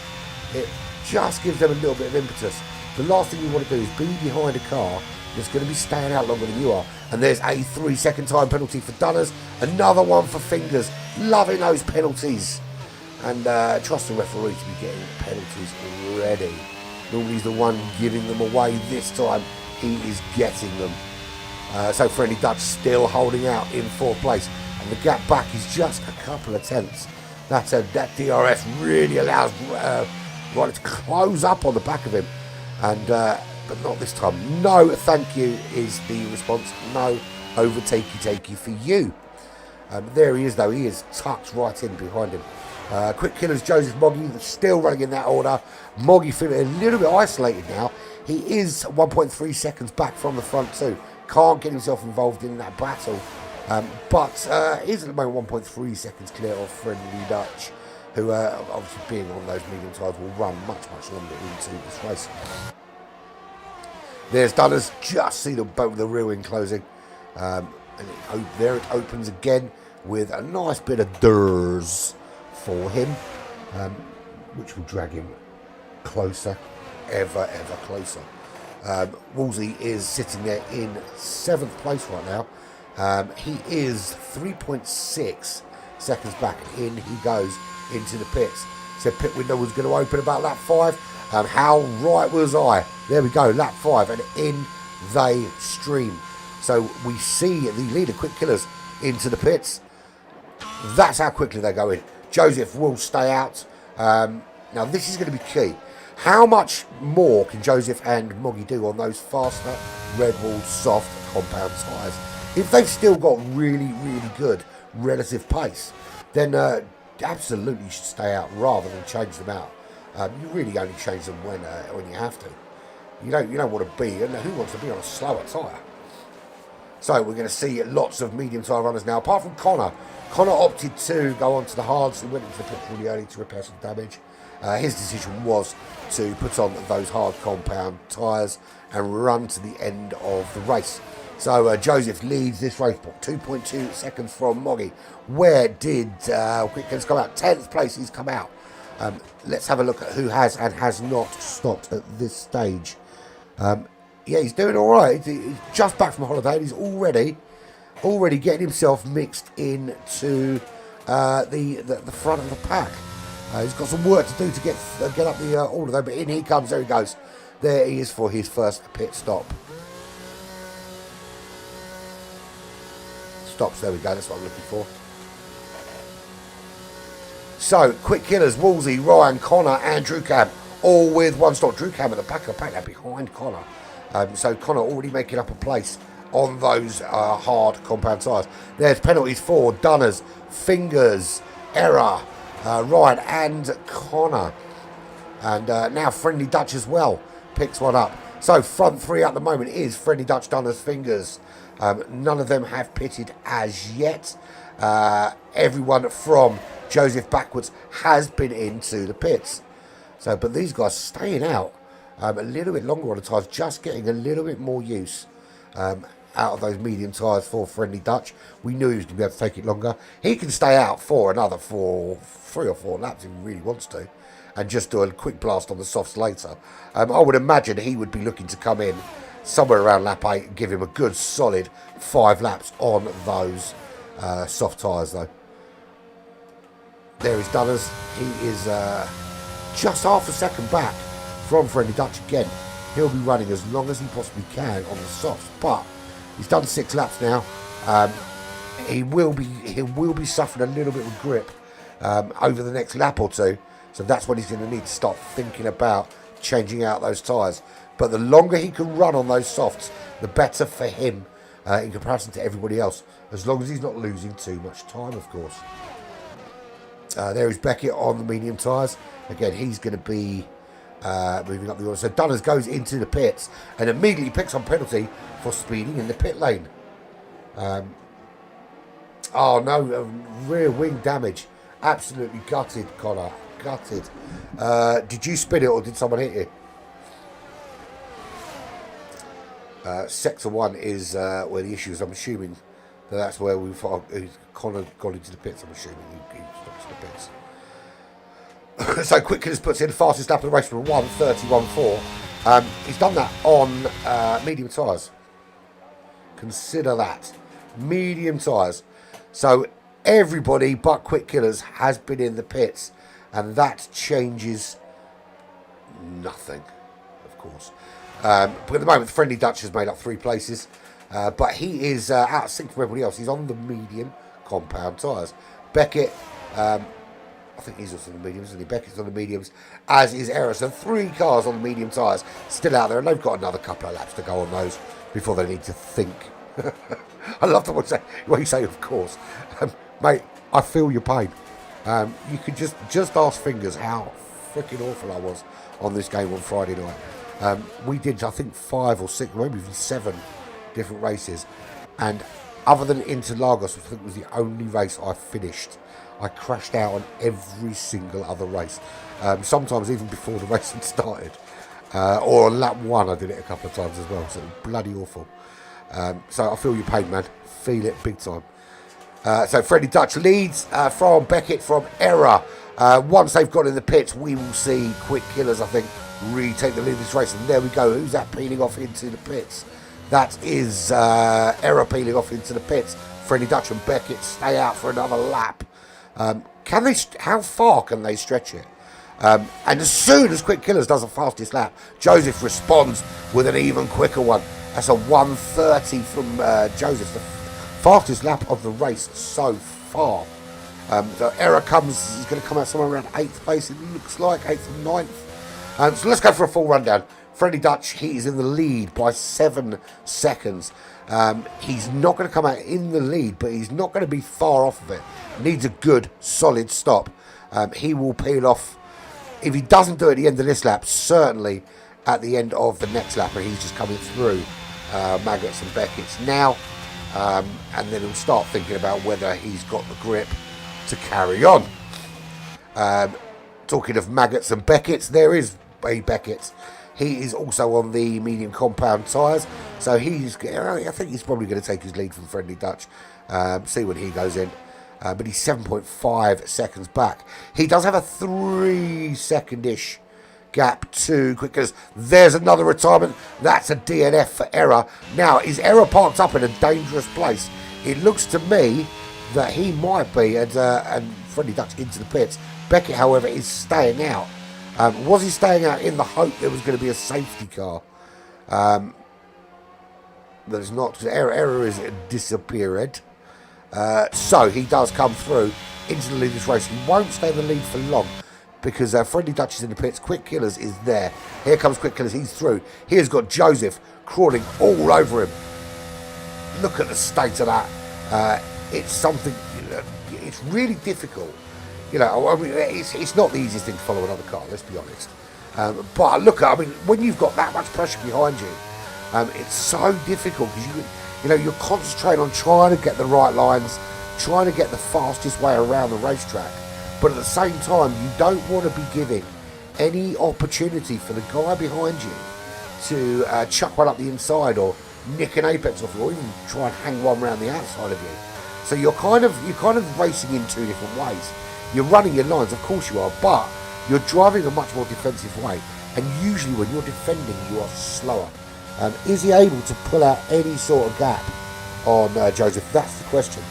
it just gives them a little bit of impetus. The last thing you want to do is be behind a car that's going to be staying out longer than you are. And there's a 3-second time penalty for Dunners. Another one for Fingers. Loving those penalties. And trust the referee to be getting penalties already. Normally he's the one giving them away. This time he is getting them. So Friendly Dutch still holding out in 4th place. And the gap back is just a couple of tenths. That DRS really allows Riley to close up on the back of him. And but not this time. No, thank you is the response. No, overtakey for you. There he is, though. He is tucked right in behind him. Quick Killers, Joseph Moggy, still running in that order. Moggy feeling a little bit isolated now. He is 1.3 seconds back from the front two. Can't get himself involved in that battle. But is at the moment 1.3 seconds clear of Friendly Dutch, who obviously being on those medium tyres will run much longer into this race. There's Dunners, just see the rear wing closing. And there it opens again with a nice bit of durs for him, which will drag him closer, ever closer. Wolsey is sitting there in 7th place right now. He is 3.6 seconds back. In he goes into the pits. Said pit window was going to open about lap 5. How right was I? There we go, lap 5, and in they stream. So we see the leader, Quick Killers, into the pits. That's how quickly they go in. Joseph will stay out. Now this is going to be key. How much more can Joseph and Moggy do on those faster red wall soft compound tyres? If they've still got really good relative pace, then absolutely you should stay out rather than change them out. You really only change them when you have to. You don't want to be, and who wants to be on a slower tyre? So we're going to see lots of medium tyre runners now, apart from Connor. Connor opted to go on to the hards. He went into the pits really early to repair some damage. His decision was to put on those hard compound tyres and run to the end of the race. So Joseph leads this race, 2.2 seconds from Moggy. Where did Quick Killers come out? 10th place he's come out. Let's have a look at who has and has not stopped at this stage. Yeah, he's doing all right. He's just back from holiday. He's already getting himself mixed into the front of the pack. He's got some work to do to get up the order though. But in he comes. There he goes. There he is for his first pit stop. Stops. There we go. That's what I'm looking for. So, Quick Killers, Wolsey, Ryan, Connor and Drew Cam, all with one stop. Drew Cam at the back of the pack, now behind Connor. So Connor already making up a place on those hard compound tyres. There's penalties for Dunners, Fingers, Error, Ryan and Connor. And now Friendly Dutch as well picks one up. So front three at the moment is Friendly Dutch, Dunner's Fingers. None of them have pitted as yet. Everyone from Joseph backwards has been into the pits. So, but these guys staying out a little bit longer on the tyres, just getting a little bit more use out of those medium tyres for Friendly Dutch. We knew he was going to be able to take it longer. He can stay out for another 3 or 4 laps if he really wants to, and just do a quick blast on the softs later. I would imagine he would be looking to come in somewhere around lap 8 and give him a good solid 5 laps on those soft tyres though. There is Dunners. He is just half a second back from Friendly Dutch again. He'll be running as long as he possibly can on the softs, but he's done 6 laps now. He will be suffering a little bit of grip over the next lap or two. So that's when he's going to need to start thinking about changing out those tyres. But the longer he can run on those softs, the better for him in comparison to everybody else. As long as he's not losing too much time, of course. There is Beckett on the medium tyres. Again, he's going to be moving up the order. So Dunners goes into the pits and immediately picks on penalty for speeding in the pit lane. Oh no, rear wing damage. Absolutely gutted, Connor. Gutted. Did you spin it or did someone hit you? Sector 1 is where the issue is. I'm assuming that's where Connor got into the pits. I'm assuming he stopped in the pits. So Quick Killers puts in the fastest lap of the race from 1:31.4. He's done that on medium tyres. Consider that. Medium tyres. So everybody but Quick Killers has been in the pits. And that changes nothing, of course. But at the moment, Friendly Dutch has made up 3 places. But he is out of sync from everybody else. He's on the medium compound tyres. Beckett, I think he's also on the mediums, isn't he? Beckett's on the mediums, as is Error. So 3 cars on the medium tyres still out there. And they've got another couple of laps to go on those before they need to think. I love the way you say, of course. Mate, I feel your pain. You could just ask Fingers how freaking awful I was on this game on Friday night. We did, I think, 5 or 6, maybe even 7 different races. And other than Interlagos, which I think was the only race I finished, I crashed out on every single other race. Sometimes even before the race had started. Or on lap 1, I did it a couple of times as well. So it was bloody awful. So I feel your pain, man. Feel it big time. So Friendly Dutch leads from Beckett from Error. Once they've got in the pits, we will see Quick Killers, I think, retake the lead of this race. And there we go. Who's that peeling off into the pits? That is Error peeling off into the pits. Friendly Dutch and Beckett stay out for another lap. How far can they stretch it? And as soon as Quick Killers does the fastest lap, Joseph responds with an even quicker one. That's a 1:30 from Joseph. The fastest lap of the race so far. So Error he's going to come out somewhere around 8th place, it looks like, 8th and 9th. So let's go for a full rundown. Friendly Dutch, he is in the lead by 7 seconds. He's not going to come out in the lead, but he's not going to be far off of it. Needs a good, solid stop. He will peel off, if he doesn't do it at the end of this lap, certainly at the end of the next lap, and he's just coming through Maggots and Beckett's now. And then he'll start thinking about whether he's got the grip to carry on. Talking of Maggots and Beckett's, there is a Beckett. He is also on the medium compound tyres, so I think he's probably going to take his lead from Friendly Dutch. See when he goes in. But he's 7.5 seconds back. He does have a 3-second-ish gap to Quick Killers. There's another retirement. That's a DNF for Error. Now, is Error parked up in a dangerous place? It looks to me that he might be, and Friendly Dutch into the pits. Beckett, however, is staying out. Was he staying out in the hope there was going to be a safety car? There's not, because Error is disappeared. So he does come through into the lead of this race. He won't stay in the lead for long because Friendly Dutch is in the pits. Quick Killers is there. Here comes Quick Killers. He's through. Here's got Joseph crawling all over him. Look at the state of that. It's something. It's really difficult You know, I mean, it's not the easiest thing to follow another car, let's be honest. But look, I mean, when you've got that much pressure behind you, it's so difficult because you know, you're concentrating on trying to get the right lines, trying to get the fastest way around the racetrack. But at the same time, you don't want to be giving any opportunity for the guy behind you to chuck one up the inside or nick an apex off you, or even try and hang one around the outside of you. So you're kind of racing in two different ways. You're running your lines, of course you are, but you're driving a much more defensive way. And usually when you're defending, you are slower. Is he able to pull out any sort of gap on Joseph? That's the question.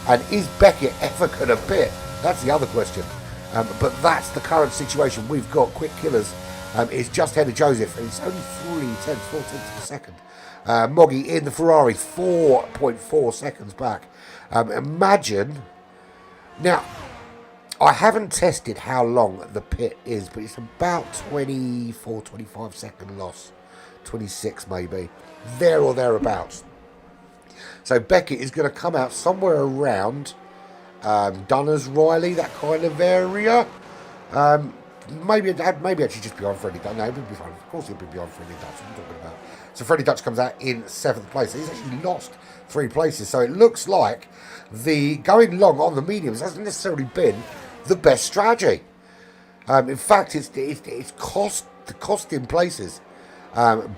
And is Beckett ever going to pit? That's the other question. But that's the current situation. We've got Quick Killers is just ahead of Joseph, and it's only 4 tenths of a second. Moggy in the Ferrari, 4.4 seconds back. Imagine. Now, I haven't tested how long the pit is, but it's about 24, 25 second loss. 26 maybe. There or thereabouts. So Beckett is going to come out somewhere around Dunners, Riley, that kind of area. Maybe actually just beyond Freddie Dutch. No, he'll be fine. Of course he'll be beyond Freddie Dutch. What are you talking about? So Freddie Dutch comes out in 7th place. He's actually lost 3 places. So it looks like the going long on the mediums hasn't necessarily been the best strategy. In fact, it's cost him places.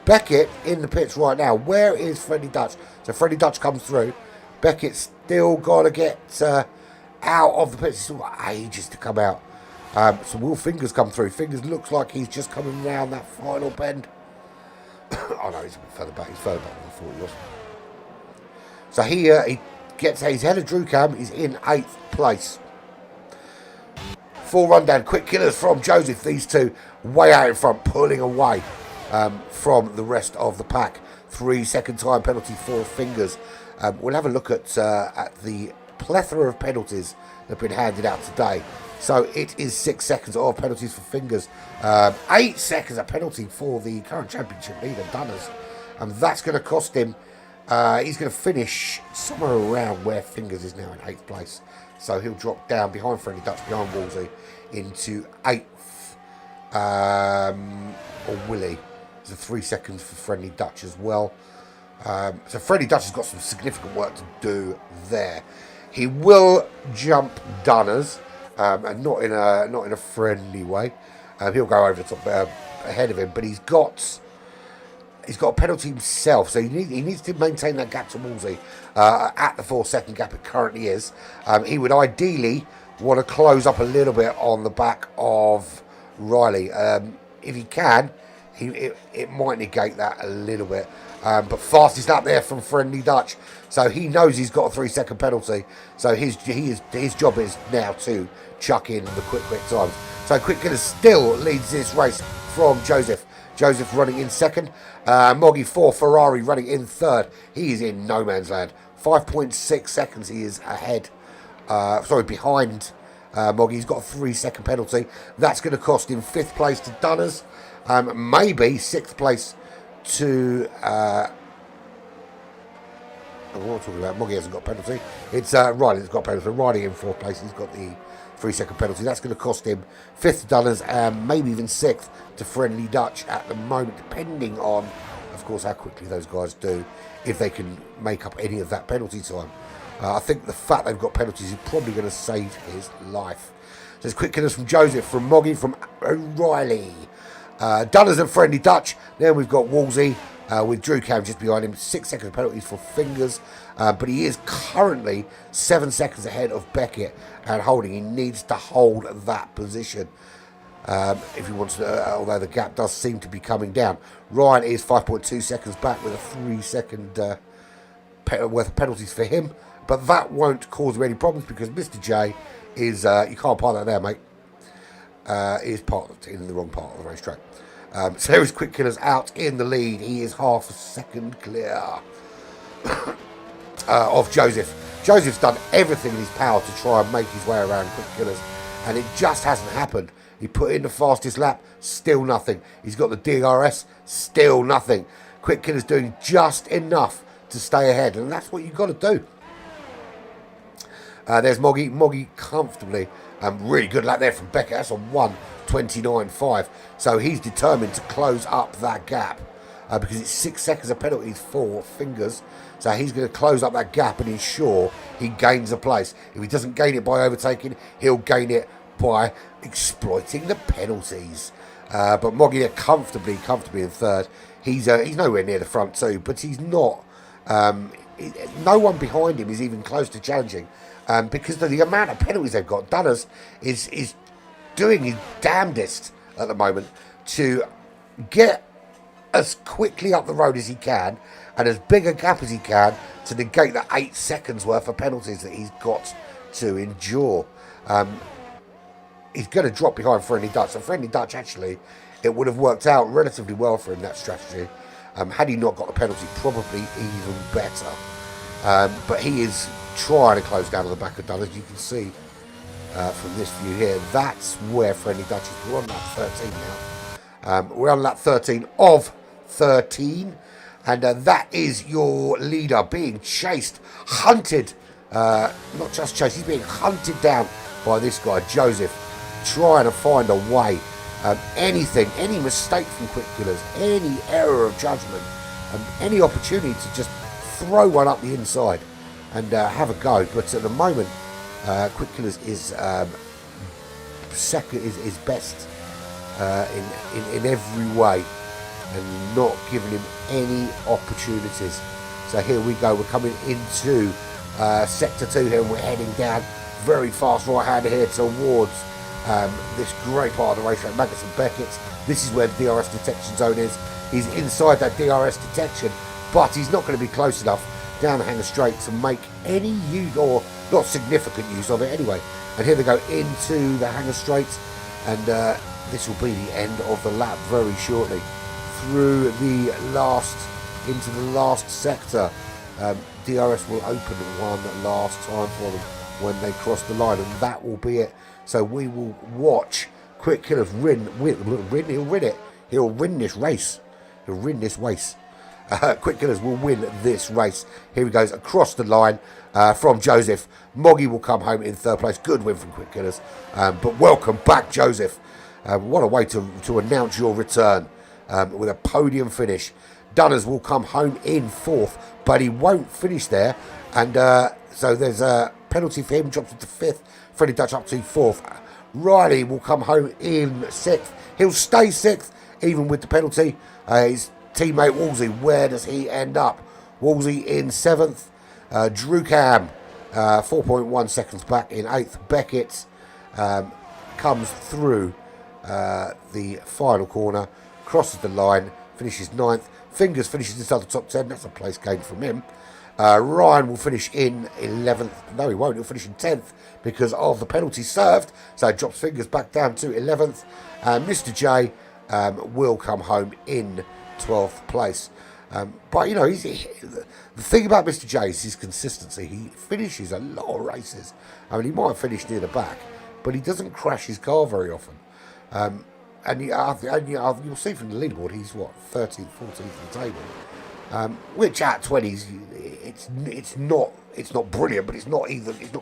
Beckett in the pits right now. Where is Freddie Dutch? So Freddie Dutch comes through. Beckett's still got to get out of the pits. He's still got ages to come out. So will Fingers come through? Fingers looks like he's just coming round that final bend. Oh no, he's a bit further back. He's further back than I thought he was. So he gets his head of Drew Cam. He's in 8th place. Full rundown. Quick Killers from Joseph. These two way out in front, pulling away from the rest of the pack. 3-second time penalty for Fingers. We'll have a look at the plethora of penalties that have been handed out today. So it is 6 seconds of penalties for Fingers. 8 seconds of penalty for the current championship leader, Dunners. And that's going to cost him. He's going to finish somewhere around where Fingers is now in 8th place. So he'll drop down behind Freddie Dutch, behind Wolsey, into 8th. Or Willie. There's 3 seconds for Freddie Dutch as well. So Freddie Dutch has got some significant work to do there. He will jump Dunners. And not in a friendly way. He'll go over the top ahead of him, but he's got a penalty himself, so he needs to maintain that gap to Wolsey at the 4-second gap it currently is. He would ideally want to close up a little bit on the back of Riley. If he can, it might negate that a little bit. But fastest up there from Friendly Dutch, so he knows he's got a 3-second penalty. So his job is now to chuck in the quick times. So Quick Killers still leads this race from Joseph. Joseph running in 2nd. Moggy for Ferrari running in 3rd. He is in no man's land. 5.6 seconds he is ahead. Behind Moggy. He's got a 3-second penalty. That's going to cost him 5th place to Dunners. Maybe 6th place to what am I talking about? Moggy hasn't got a penalty. It's Riley that's got a penalty. Riley in 4th place. He's got the 3-second penalty. That's going to cost him 5th to Dunners and maybe even 6th to Friendly Dutch at the moment, depending on, of course, how quickly those guys do, if they can make up any of that penalty time. I think the fact they've got penalties is probably going to save his life. So there's Quick Killers from Joseph, from Moggy, from O'Reilly. Dunners and Friendly Dutch. Then we've got Wolsey with Drew Cam just behind him. 6 seconds penalties for Fingers. But he is currently 7 seconds ahead of Beckett and holding. He needs to hold that position if he wants to, although the gap does seem to be coming down. Ryan is 5.2 seconds back with a 3-second worth of penalties for him. But that won't cause him any problems because Mr. J is, you can't park that there, mate. Is parked in the wrong part of the racetrack. So there is Quick Killers out in the lead. He is half a second clear of Joseph. Joseph's done everything in his power to try and make his way around Quick Killers, and it just hasn't happened. He put in the fastest lap, still nothing. He's got the DRS, still nothing. Quick Killers doing just enough to stay ahead, and that's what you've got to do. There's Moggy comfortably Really good lap there from Beckett. That's a 1:29.5. So he's determined to close up that gap because it's 6 seconds of penalties for Fingers. So he's going to close up that gap and ensure he gains a place. If he doesn't gain it by overtaking, he'll gain it by exploiting the penalties. But Moggy there comfortably in third. He's nowhere near the front too, but he's not. No one behind him is even close to challenging because of the amount of penalties they've got. Dunners is doing his damnedest at the moment to get as quickly up the road as he can and as big a gap as he can to negate the 8 seconds worth of penalties that he's got to endure. He's going to drop behind Friendly Dutch. So Friendly Dutch, actually, it would have worked out relatively well for him, that strategy. Had he not got the penalty, probably even better. But he is trying to close down on the back of Dunners. You can see from this view here, that's where Friendly Dutch is. We're on lap 13 now. We're on lap 13 of 13. And that is your leader being chased, hunted. Not just chased, he's being hunted down by this guy, Joseph, trying to find a way. Any mistake from Quick Killers, any error of judgment, any opportunity to just throw one up the inside and have a go. But at the moment, Quick Killers is second, is best in every way, and not giving him any opportunities. So here we go. We're coming into sector 2 here, and we're heading down very fast right-hander here towards this great part of the racetrack, Maggots and Beckett's. This is where the DRS detection zone is. He's inside that DRS detection, but he's not going to be close enough down the hanger straight to make any use, or not significant use of it anyway. And here they go into the hanger straight, and this will be the end of the lap very shortly. Through the last, into the last sector, DRS will open one last time for them when they cross the line, and that will be it. So we will watch Quick Killers he'll win this race. Quick Killers will win this race. Here he goes across the line from Joseph. Moggy will come home in third place. Good win from Quick Killers. But welcome back, Joseph. What a way to announce your return with a podium finish. Dunners will come home in fourth, but he won't finish there. And so there's a penalty for him, drops into fifth. Freddie Dutch up to fourth. Riley will come home in sixth. He'll stay sixth, even with the penalty. His teammate Wolsey, where does he end up? Wolsey in seventh. Drew Cam, 4.1 seconds back in eighth. Beckett comes through the final corner, crosses the line, finishes ninth. Fingers finishes inside the top 10. That's a place gain from him. Ryan will finish in 11th. No, he won't. He'll finish in 10th because of the penalty served. So it drops Fingers back down to 11th. Mr. J will come home in 12th place. But, you know, the thing about Mr. J is his consistency. He finishes a lot of races. I mean, he might finish near the back, but he doesn't crash his car very often. And you'll see from the leaderboard, he's, 13th, 14th in the table. Which at 20s, it's not brilliant, but it's not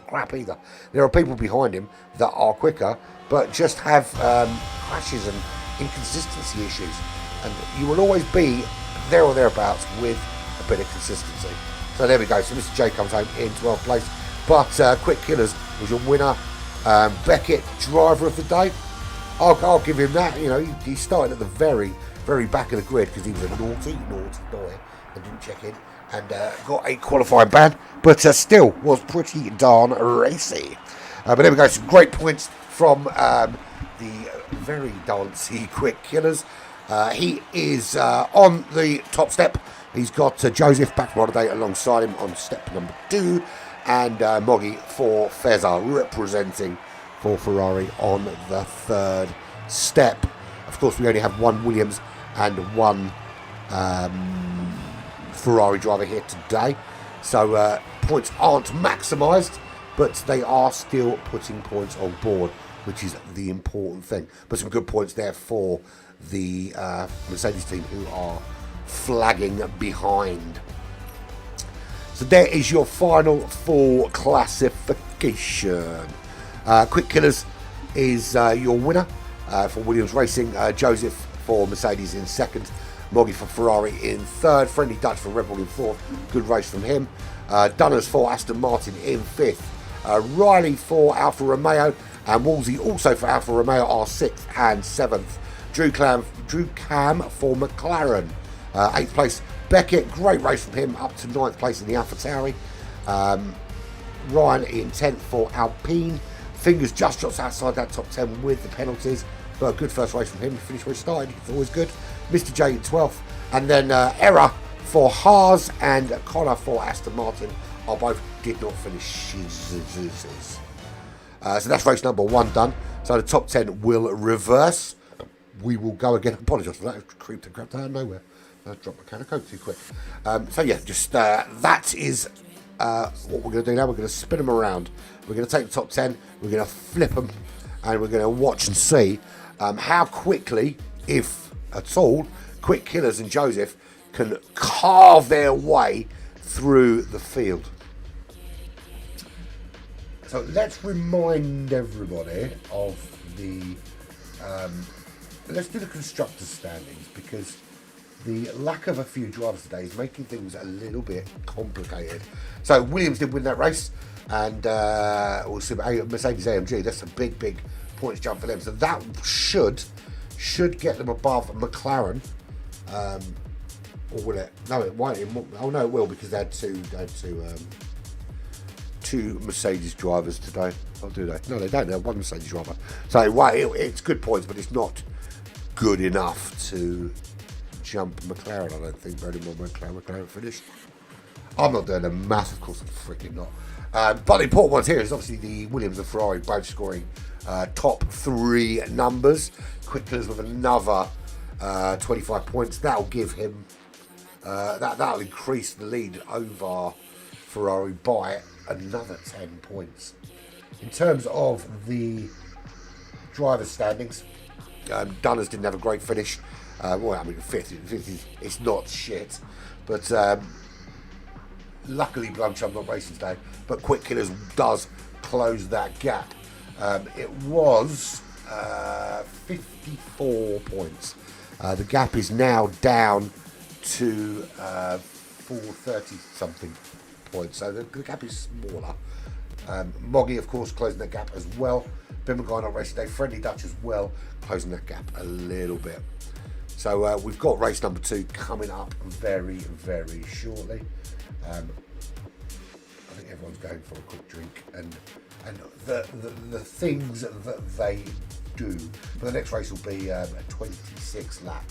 crap either. There are people behind him that are quicker, but just have crashes and inconsistency issues. And you will always be there or thereabouts with a bit of consistency. So there we go. So Mr. J comes home in 12th place. But Quick Killers was your winner. Beckett, driver of the day. I'll give him that. You know, he started at the very, very back of the grid because he was a naughty boy and didn't check in and got a qualifying ban, but still was pretty darn racy. But there we go. Some great points from the very dancey Quick Killers. He is on the top step. He's got Joseph back from holiday alongside him on step number 2, and Moggy for Fezza representing for Ferrari on the third step. Of course, we only have one Williams and one Ferrari driver here today, so points aren't maximised, but they are still putting points on board, which is the important thing. But some good points there for the Mercedes team, who are flagging behind. So there is your final full classification. Quick Killers is your winner for Williams Racing. Joseph for Mercedes in second. Moggy for Ferrari in third. Friendly Dutch for Red Bull in fourth. Good race from him. Dunners for Aston Martin in fifth. Riley for Alfa Romeo. And Wolsey also for Alfa Romeo are sixth and seventh. Drew Cam for McLaren. Eighth place. Beckett, great race from him, up to ninth place in the AlphaTauri. Ryan in 10th for Alpine. Fingers just drops outside that top 10 with the penalties, but a good first race from him. He finished where he started, it's always good. Mr. J in 12th, and then Error for Haas and Connor for Aston Martin are both did not finish. So that's race number 1 done. So the top 10 will reverse. We will go again. I apologise for that. It creeped and crept out of nowhere. I dropped my can of Coke too quick. So yeah, just that is what we're going to do now. We're going to spin them around. We're going to take the top 10. We're going to flip them, and we're going to watch and see how quickly, if at all, Quick Killers and Joseph can carve their way through the field. So let's remind everybody of the. Let's do the constructors' standings, because the lack of a few drivers today is making things a little bit complicated. So Williams did win that race, and we'll see about Mercedes AMG. That's a big points jump for them. So that should get them above McLaren. Or will it? No, it won't. Oh no, it will, because they had two Mercedes drivers today. Oh, do they? No, they don't. They have one Mercedes driver. So it's good points, but it's not good enough to jump McLaren, I don't think. Very well, McLaren finished. I'm not doing the math, of course I'm freaking not. But the important ones here is obviously the Williams and Ferrari both scoring top 3 numbers. Quick Killers with another 25 points. That'll give him that'll increase the lead over Ferrari by another 10 points. In terms of the drivers' standings, Dunners didn't have a great finish. Well, I mean, fifth it's not shit, but luckily Blumchum not racing today. But Quick Killers does close that gap. It was 54 points. The gap is now down to 430 something points, so the gap is smaller. Moggy, of course, closing that gap as well. Ben McGuire not racing today. Friendly Dutch as well, closing that gap a little bit. So we've got race number 2 coming up very shortly. I think everyone's going for a quick drink, and the things that they do. But the next race will be a 26 lap,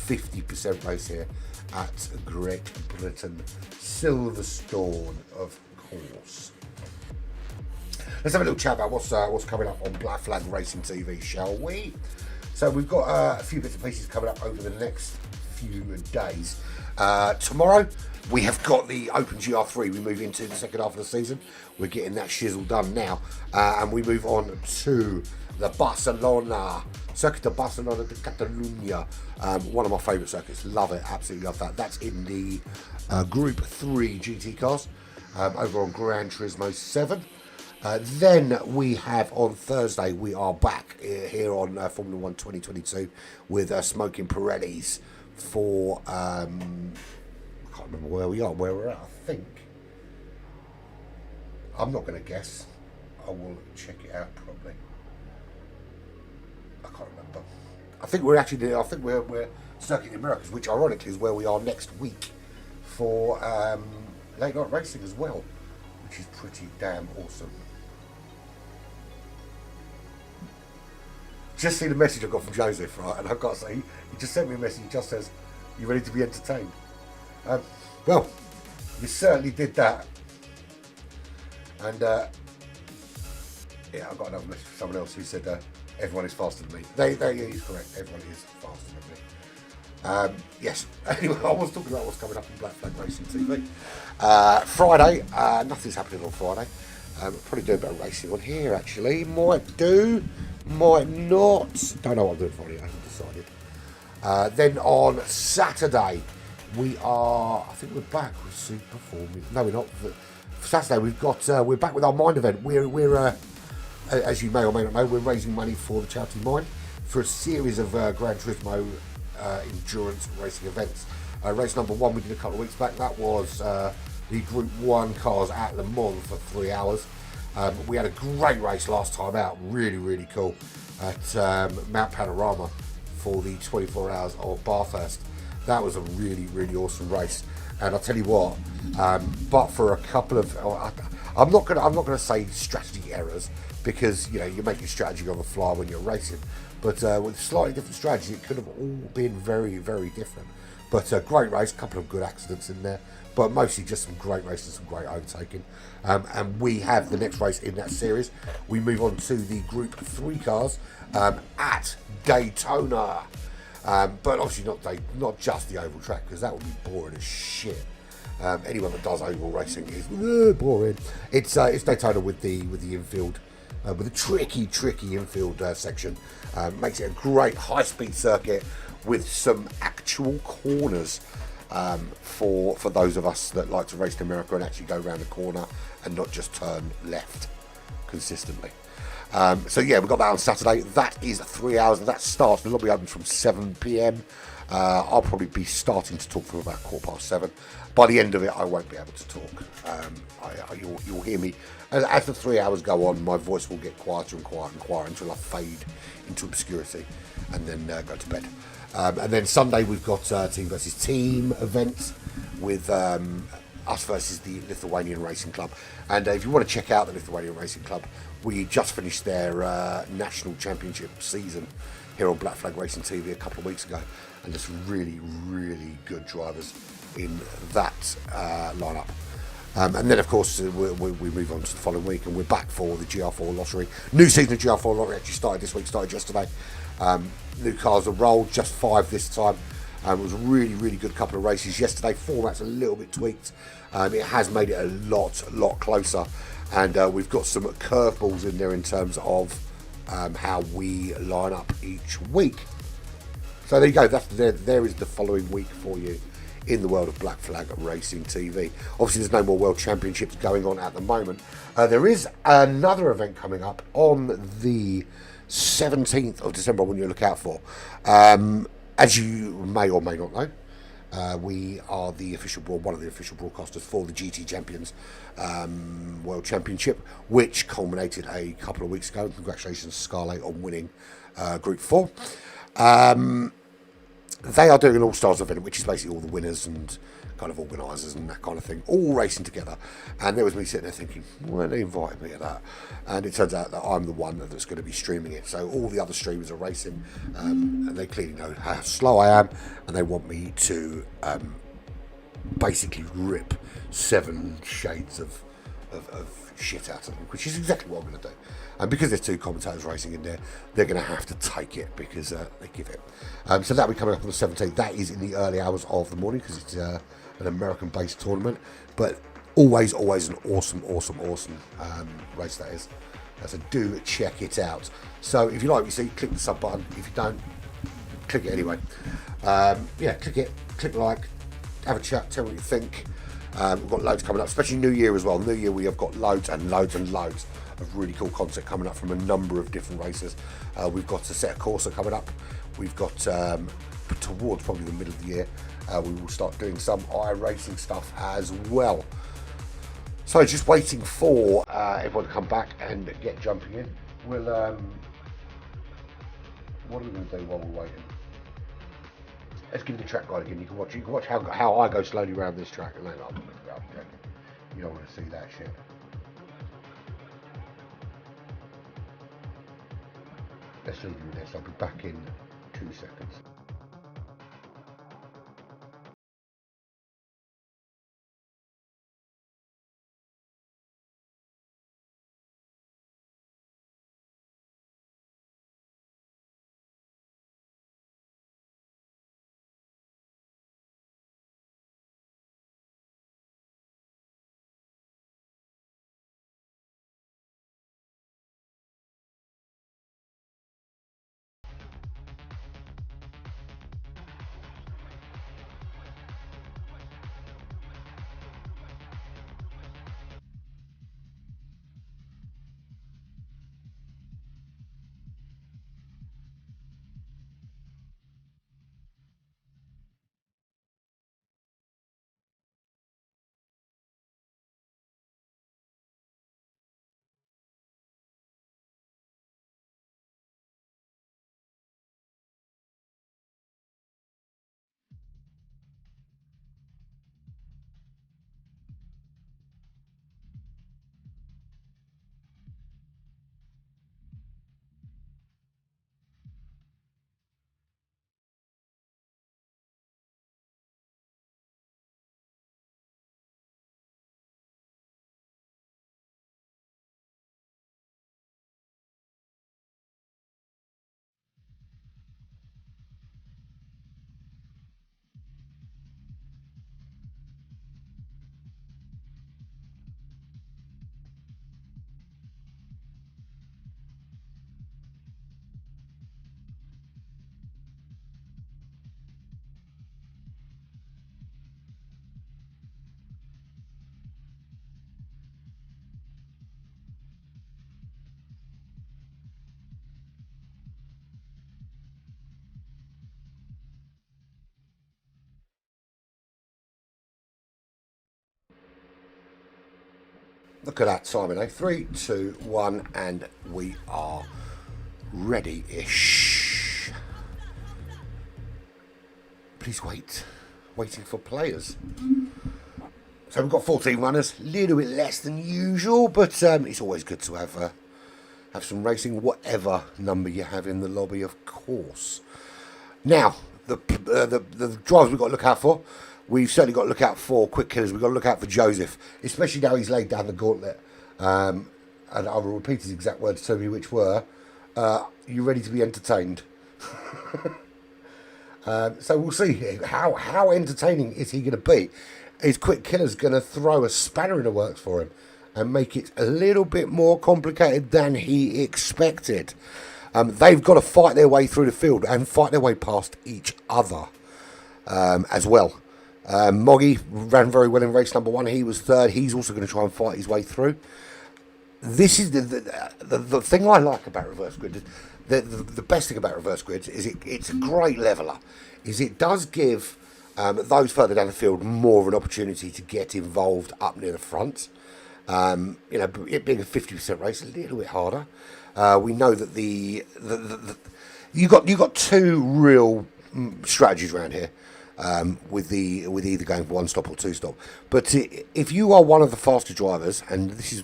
50% race here at Great Britain, Silverstone, of course. Let's have a little chat about what's coming up on Black Flag Racing TV, shall we? So we've got a few bits and pieces coming up over the next few days. Tomorrow we have got the Open GR3. We move into the second half of the season. We're getting that shizzle done now, and we move on to the Barcelona Circuit de Barcelona de Catalunya. One of my favourite circuits. Love it, absolutely love that. That's in the Group 3 GT cars over on Gran Turismo 7. Then we have on Thursday, we are back here on Formula 1 2022 with Smoking Pirellis for, I can't remember where we are, where we're at, I think. I'm not going to guess. I will check it out probably. I can't remember. I think we're Circuit in Americas, which ironically is where we are next week for late night racing as well, which is pretty damn awesome. Just see the message I got from Joseph, right? And I've got to say, he just sent me a message. He just says, "You ready to be entertained?" Well, you certainly did that. And yeah, I got another message from someone else who said everyone is faster than me. He's correct. Everyone is faster than me. Yes. Anyway, I was talking about what's coming up on Black Flag Racing TV. Friday, nothing's happening on Friday. Probably do a bit of racing on here actually. Might do, might not. Don't know what I'm doing Friday. I haven't decided. Then on Saturday, I think we're back with Super Formula. No, we're not. For Saturday, we're back with our Mind event. We're as you may or may not know, we're raising money for the charity mine for a series of Gran Turismo endurance racing events. Race number 1 we did a couple of weeks back. That was the Group 1 cars at Le Mans for 3 hours. We had a great race last time out, really cool, at Mount Panorama for the 24 hours of Bathurst. That was a really awesome race, and I'll tell you what, but for a couple of, I'm not gonna say strategy errors, because you make your strategy on the fly when you're racing, but with slightly different strategy, it could have all been very different. But a great race, a couple of good accidents in there, but mostly just some great races, some great overtaking. And we have the next race in that series. We move on to the Group 3 cars at Daytona. But obviously not just the oval track, because that would be boring as shit. Anyone that does oval racing is boring. It's Daytona with the infield, with a tricky infield section. Makes it a great high-speed circuit with some actual corners for those of us that like to race in America and actually go around the corner and not just turn left consistently. So yeah, we've got that on Saturday. That is 3 hours, and that starts, the lobby opens from 7 p.m. I'll probably be starting to talk from about 7:15. By the end of it, I won't be able to talk. You'll hear me. As the 3 hours go on, my voice will get quieter until I fade into obscurity and then go to bed. And then Sunday we've got team versus team events with us versus the Lithuanian Racing Club. And if you want to check out the Lithuanian Racing Club, we just finished their national championship season here on Black Flag Racing TV a couple of weeks ago, and there's some really good drivers in that lineup. And then of course we move on to the following week, and we're back for the GR4 lottery. New season of GR4 lottery actually started this week, started yesterday. New cars are rolled, just 5 this time. It was a really good couple of races yesterday. Format's a little bit tweaked. It has made it a lot closer, and we've got some curveballs in there in terms of how we line up each week. So there you go. There is the following week for you in the world of Black Flag Racing TV. Obviously, there's no more World Championships going on at the moment. There is another event coming up on the 17th of December, one you look out for. As you may or may not know, we are one of the official broadcasters for the GT Champions World Championship, which culminated a couple of weeks ago. Congratulations, Scarlett, on winning Group 4. They are doing an all-stars event, which is basically all the winners and kind of organisers and that kind of thing, all racing together. And there was me sitting there thinking, why they invited me to that? And it turns out that I'm the one that's going to be streaming it. So all the other streamers are racing, and they clearly know how slow I am, and they want me to basically rip 7 shades of shit out of them, which is exactly what I'm going to do. And because there's 2 commentators racing in there, they're going to have to take it because they give it. So that'll be coming up on the 17th. That is in the early hours of the morning because it's an American-based tournament. But always an awesome race that is. So do check it out. So if you like what you see, click the sub button. If you don't, click it anyway. Click it, click like, have a chat, tell me what you think. We've got loads coming up, especially New Year as well. New Year we have got loads of really cool content coming up from a number of different races. We've got a set of Corsa coming up. We've got towards probably the middle of the year, we will start doing some iRacing stuff as well. So just waiting for everyone to come back and get jumping in. We'll what are we going to do while we're waiting? Let's give you the track guide again. You can watch how I go slowly around this track, and then you don't want to see that shit. Let's leave you this. I'll be back in 2 seconds. Look at that timing, eh? 3, 2, 1, and we are ready-ish. Please wait. Waiting for players. So we've got 14 runners, a little bit less than usual, but it's always good to have some racing, whatever number you have in the lobby, of course. Now, the drivers we've got to look out for. We've certainly got to look out for quick killers. We've got to look out for Joseph, especially now he's laid down the gauntlet. And I will repeat his exact words to me, which were, "You ready to be entertained?" So we'll see how entertaining is he going to be. Is quick killers going to throw a spanner in the works for him and make it a little bit more complicated than he expected? They've got to fight their way through the field and fight their way past each other as well. Moggy ran very well in race number 1. He was third. He's also going to try and fight his way through. This is the thing I like about reverse grid. The best thing about reverse grids is it's a great leveler. Is it does give those further down the field more of an opportunity to get involved up near the front. You know, it being a 50% race, a little bit harder. We know that you got two real strategies around here. With either going for 1 stop or 2 stop. But if you are one of the faster drivers, and this is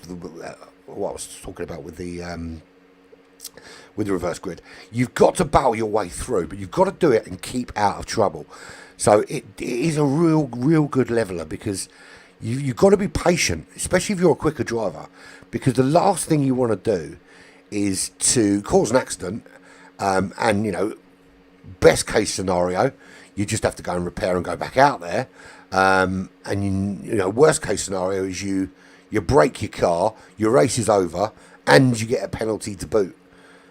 what I was talking about with the reverse grid, you've got to battle your way through, but you've got to do it and keep out of trouble. So it is a real good leveler, because you've got to be patient, especially if you're a quicker driver, because the last thing you want to do is to cause an accident, and you know, best case scenario, you just have to go and repair and go back out there. And you know, worst case scenario is you break your car, your race is over, and you get a penalty to boot.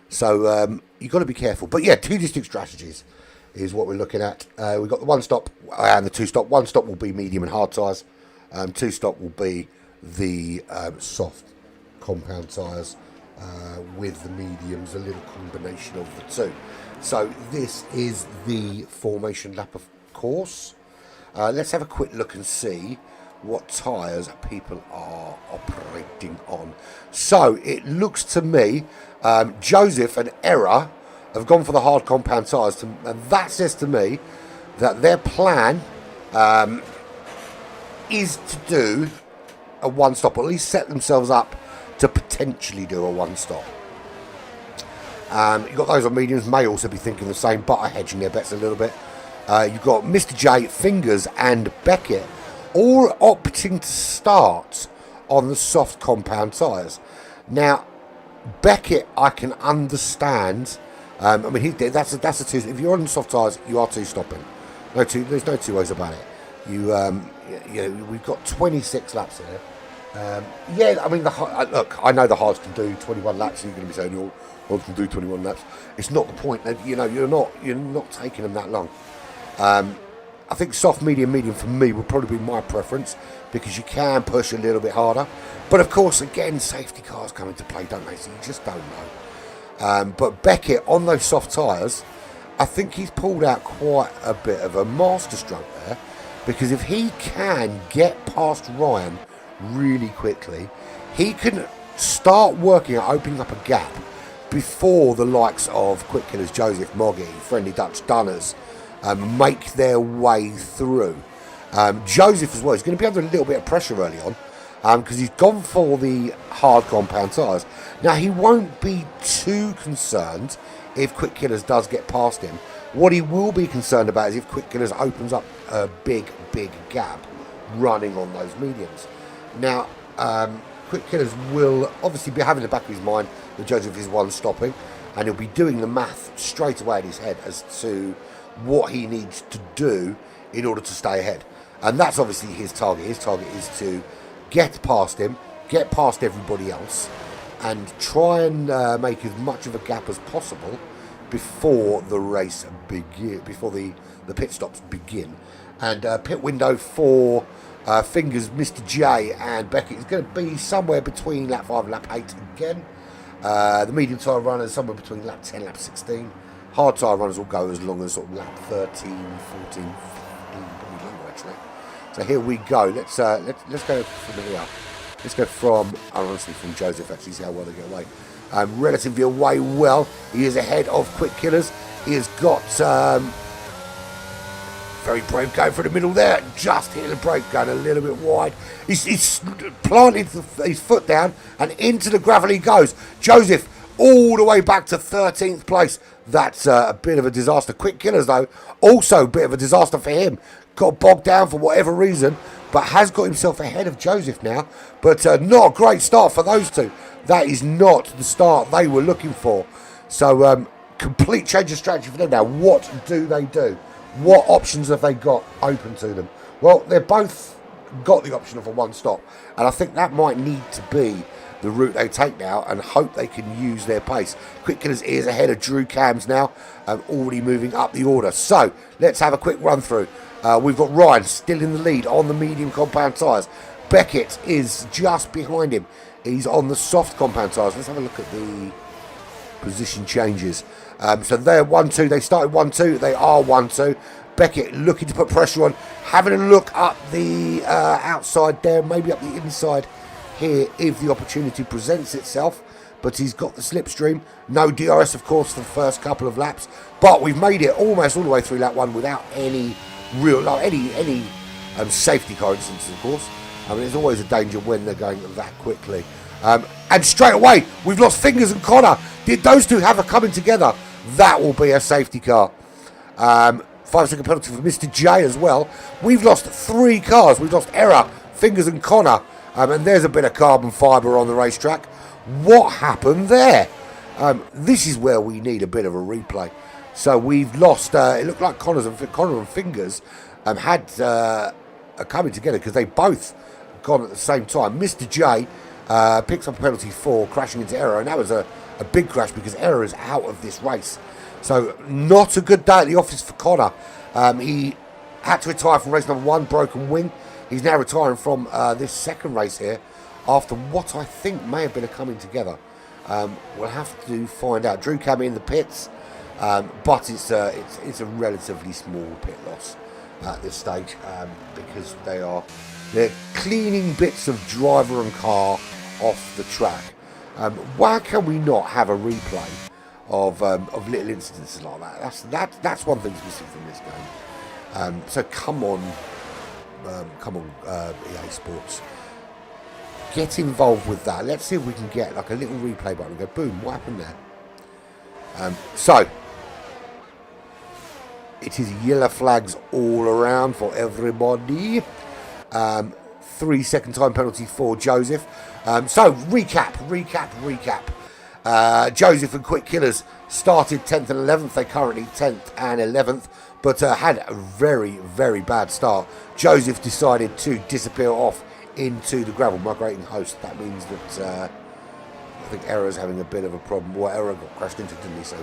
So you've got to be careful. But yeah, 2 distinct strategies is what we're looking at. We've got the 1 stop and the 2 stop. 1 stop will be medium and hard tyres. 2 stop will be the soft compound tyres with the mediums, a little combination of the two. So this is the formation lap, of course. Let's have a quick look and see what tyres people are operating on. So it looks to me, Joseph and Error have gone for the hard compound tyres, and that says to me that their plan is to do a 1 stop, or at least set themselves up to potentially do a 1 stop. You've got those on mediums, may also be thinking the same, but are hedging their bets a little bit. You've got Mr. J, Fingers, and Beckett all opting to start on the soft compound tyres. Now, Beckett, I can understand. I mean, that's a 2. If you're on soft tyres, you are 2 stopping. There's no 2 ways about it. We've got 26 laps here. Yeah, I mean, look, I know the hards can do 21 laps, and you're going to be saying your hards can do 21 laps. It's not the point. You know, you're not taking them that long. I think soft, medium for me would probably be my preference, because you can push a little bit harder. But of course, again, safety cars come into play, don't they? So you just don't know. But Beckett on those soft tyres, I think he's pulled out quite a bit of a masterstroke there, because if he can get past Ryan really quickly, he can start working at opening up a gap before the likes of quick killers Joseph, Moggy, Friendly Dutch Dunners make their way through. Joseph as well, he's going to be under a little bit of pressure early on, because he's gone for the hard compound tyres. Now, he won't be too concerned if quick killers does get past him. What he will be concerned about is if quick killers opens up a big gap running on those mediums. Now, quick killers will obviously be having in the back of his mind that Joseph is 1 stopping, and he'll be doing the math straight away in his head as to what he needs to do in order to stay ahead. And that's obviously his target. His target is to get past him, get past everybody else, and try and make as much of a gap as possible before the race begin, before the pit stops begin. And pit window for Fingers, Mr. J and Beckett is going to be somewhere between lap 5 and lap 8 again. The medium tyre runners somewhere between lap 10 and lap 16. Hard tyre runners will go as long as sort of lap 13, 14, 15, probably longer actually. So here we go. Let's go from here. Let's go from, honestly, from Joseph, actually, see how well they get away. Relatively away well. He is ahead of Quick Killers. He has got very brave going for the middle there. Just hitting the brake, going a little bit wide. He's planted his foot down and into the gravel he goes. Joseph all the way back to 13th place. That's a bit of a disaster. Quick Killers, though, also a bit of a disaster for him. Got bogged down for whatever reason, but has got himself ahead of Joseph now. But not a great start for those two. That is not the start they were looking for. So complete change of strategy for them now. What do they do? What options have they got open to them? Well, they've both got the option of a one stop, and I think that might need to be the route they take now, and hope they can use their pace. Quick Killers is ahead of Drew Cams now, already moving up the order. So let's have a quick run through. We've got Ryan still in the lead on the medium compound tyres. Beckett is just behind him. He's on the soft compound tyres. Let's have a look at the position changes. So they're 1-2. They started 1-2. They are 1-2. Beckett looking to put pressure on. Having a look up the outside there, maybe up the inside here if the opportunity presents itself. But he's got the slipstream. No DRS, of course, for the first couple of laps. But we've made it almost all the way through lap one without any real, any safety car incidents, of course. I mean, there's always a danger when they're going that quickly. And straight away, we've lost Fingers and Connor. Did those two have a coming together? That will be a safety car. 5-second penalty for Mr. J as well. We've lost 3 cars. We've lost Error, Fingers and Connor. And there's a bit of carbon fibre on the racetrack. What happened there? This is where we need a bit of a replay. So we've lost, it looked like Connor and Fingers had a coming together because they both gone at the same time. Mr. J picks up a penalty for crashing into Error, and that was a big crash because Error is out of this race. So not a good day at the office for Connor. He had to retire from race number 1, broken wing. He's now retiring from this second race here after what I think may have been a coming together. We'll have to find out. Drew Cam in the pits, but it's a relatively small pit loss at this stage because they're cleaning bits of driver and car off the track. Why can we not have a replay of little incidences like that? That's one thing missing from this game. So come on, EA Sports, get involved with that. Let's see if we can get like a little replay button and go boom, what happened there? So it is yellow flags all around for everybody. 3-second time penalty for Joseph. So recap. Joseph and Quick Killers started 10th and 11th. They're currently 10th and 11th, but had a very, very bad start. Joseph decided to disappear off into the gravel, migrating host. That means that I think Error's having a bit of a problem. Well, Error got crashed into, didn't he? So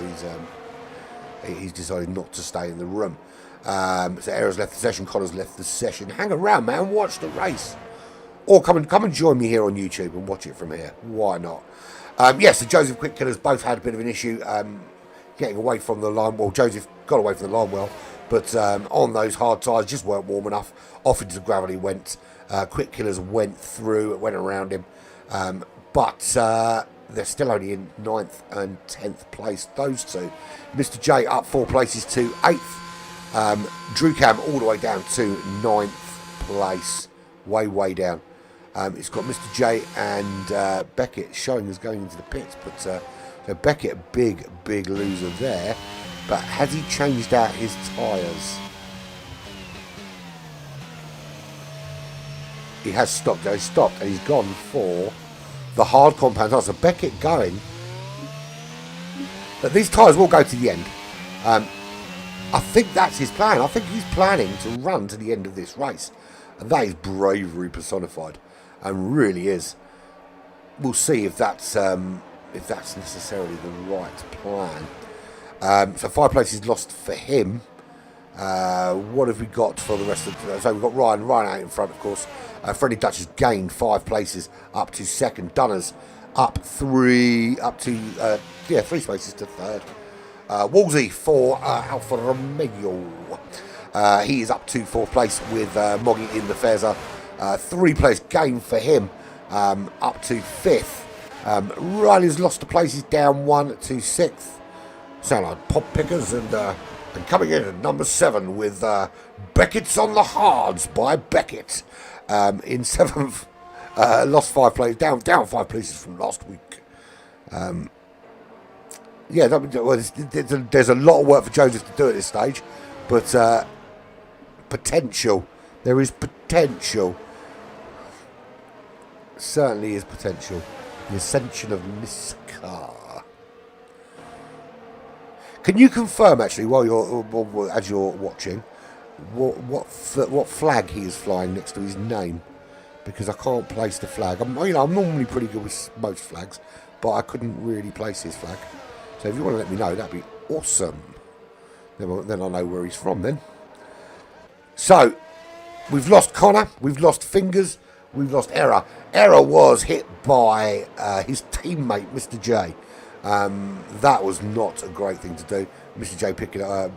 he's decided not to stay in the room. So Error's left the session. Connor's left the session. Hang around, man. Watch the race. Or come and join me here on YouTube and watch it from here. Why not? Yes, so Joseph Quick Killers both had a bit of an issue getting away from the line. Well, Joseph got away from the line well, but on those hard tyres just weren't warm enough. Off into the gravel he went. Quick Killers went through, went around him. But they're still only in 9th and 10th place, those two. Mr. J up 4 places to 8th. Drew Cam all the way down to 9th place. Way down. It's got Mr. J and Beckett showing us going into the pits, but so Beckett, a big loser there. But has he changed out his tyres? He has stopped. He's stopped and he's gone for the hard compound tyres. So Beckett going. But these tyres will go to the end. I think that's his plan. I think he's planning to run to the end of this race. And that is bravery personified. And really is. We'll see if that's necessarily the right plan. So 5 places lost for him. What have we got for the rest of the... So we've got Ryan out in front, of course. Freddie Dutch has gained 5 places up to 2nd. Dunners up 3 spaces to 3rd. Wolsey for Alfa Romeo. He is up to 4th place with Moggy in the Fezzer. 3 place gain for him. up to 5th. Riley's lost the places, down 1 to 6th. Sound like pop pickers, and coming in at number 7 with Beckett's on the Hards by Beckett. In 7th, lost 5 places, down 5 places from last week. Yeah, there's a lot of work for Joseph to do at this stage, but potential. There is potential. Certainly is potential. The ascension of Miss Carr. Can you confirm, actually, as you're watching, what flag he is flying next to his name? Because I can't place the flag. I'm normally pretty good with most flags, but I couldn't really place his flag. So if you want to let me know, that'd be awesome. Then I'll know where he's from then. So, we've lost Connor, we've lost Fingers, we've lost Error. Error was hit by his teammate, Mr. J. That was not a great thing to do. Mr. J picked up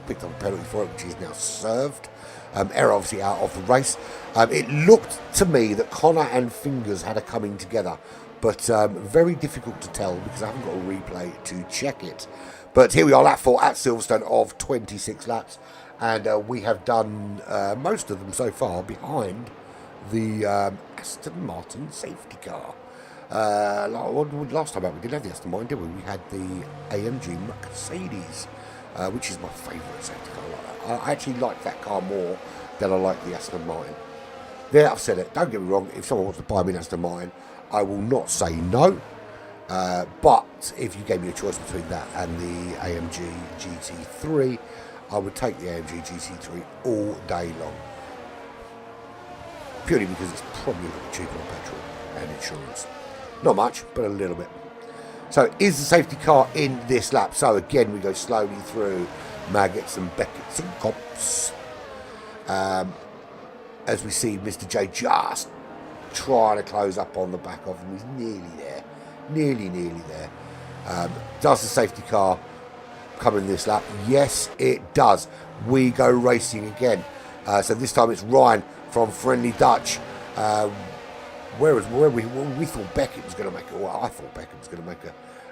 a penalty for it, which is now served. Error obviously out of the race. It looked to me that Connor and Fingers had a coming together, but very difficult to tell because I haven't got a replay to check it. But here we are, lap 4 at Silverstone of 26 laps, and we have done most of them so far behind the Aston Martin safety car. Last time out we didn't have the Aston Martin, did we? We had the AMG Mercedes, which is my favourite safety car like that. I actually like that car more than I like the Aston Martin. There, I've said it. Don't get me wrong. If someone wants to buy me an Aston Martin, I will not say no. But if you gave me a choice between that and the AMG GT3, I would take the AMG GT3 all day long. Purely because it's probably a little cheaper on petrol and insurance. Not much, but a little bit. So is the safety car in this lap? So again, we go slowly through Maggots and Becketts and Cops. As we see Mr. J just trying to close up on the back of him. He's nearly there. Nearly there. Does the safety car come in this lap? Yes, it does. We go racing again. So this time it's Ryan from Friendly Dutch. Where we thought Beckett was going to make it. Well, I thought Beckett was going to make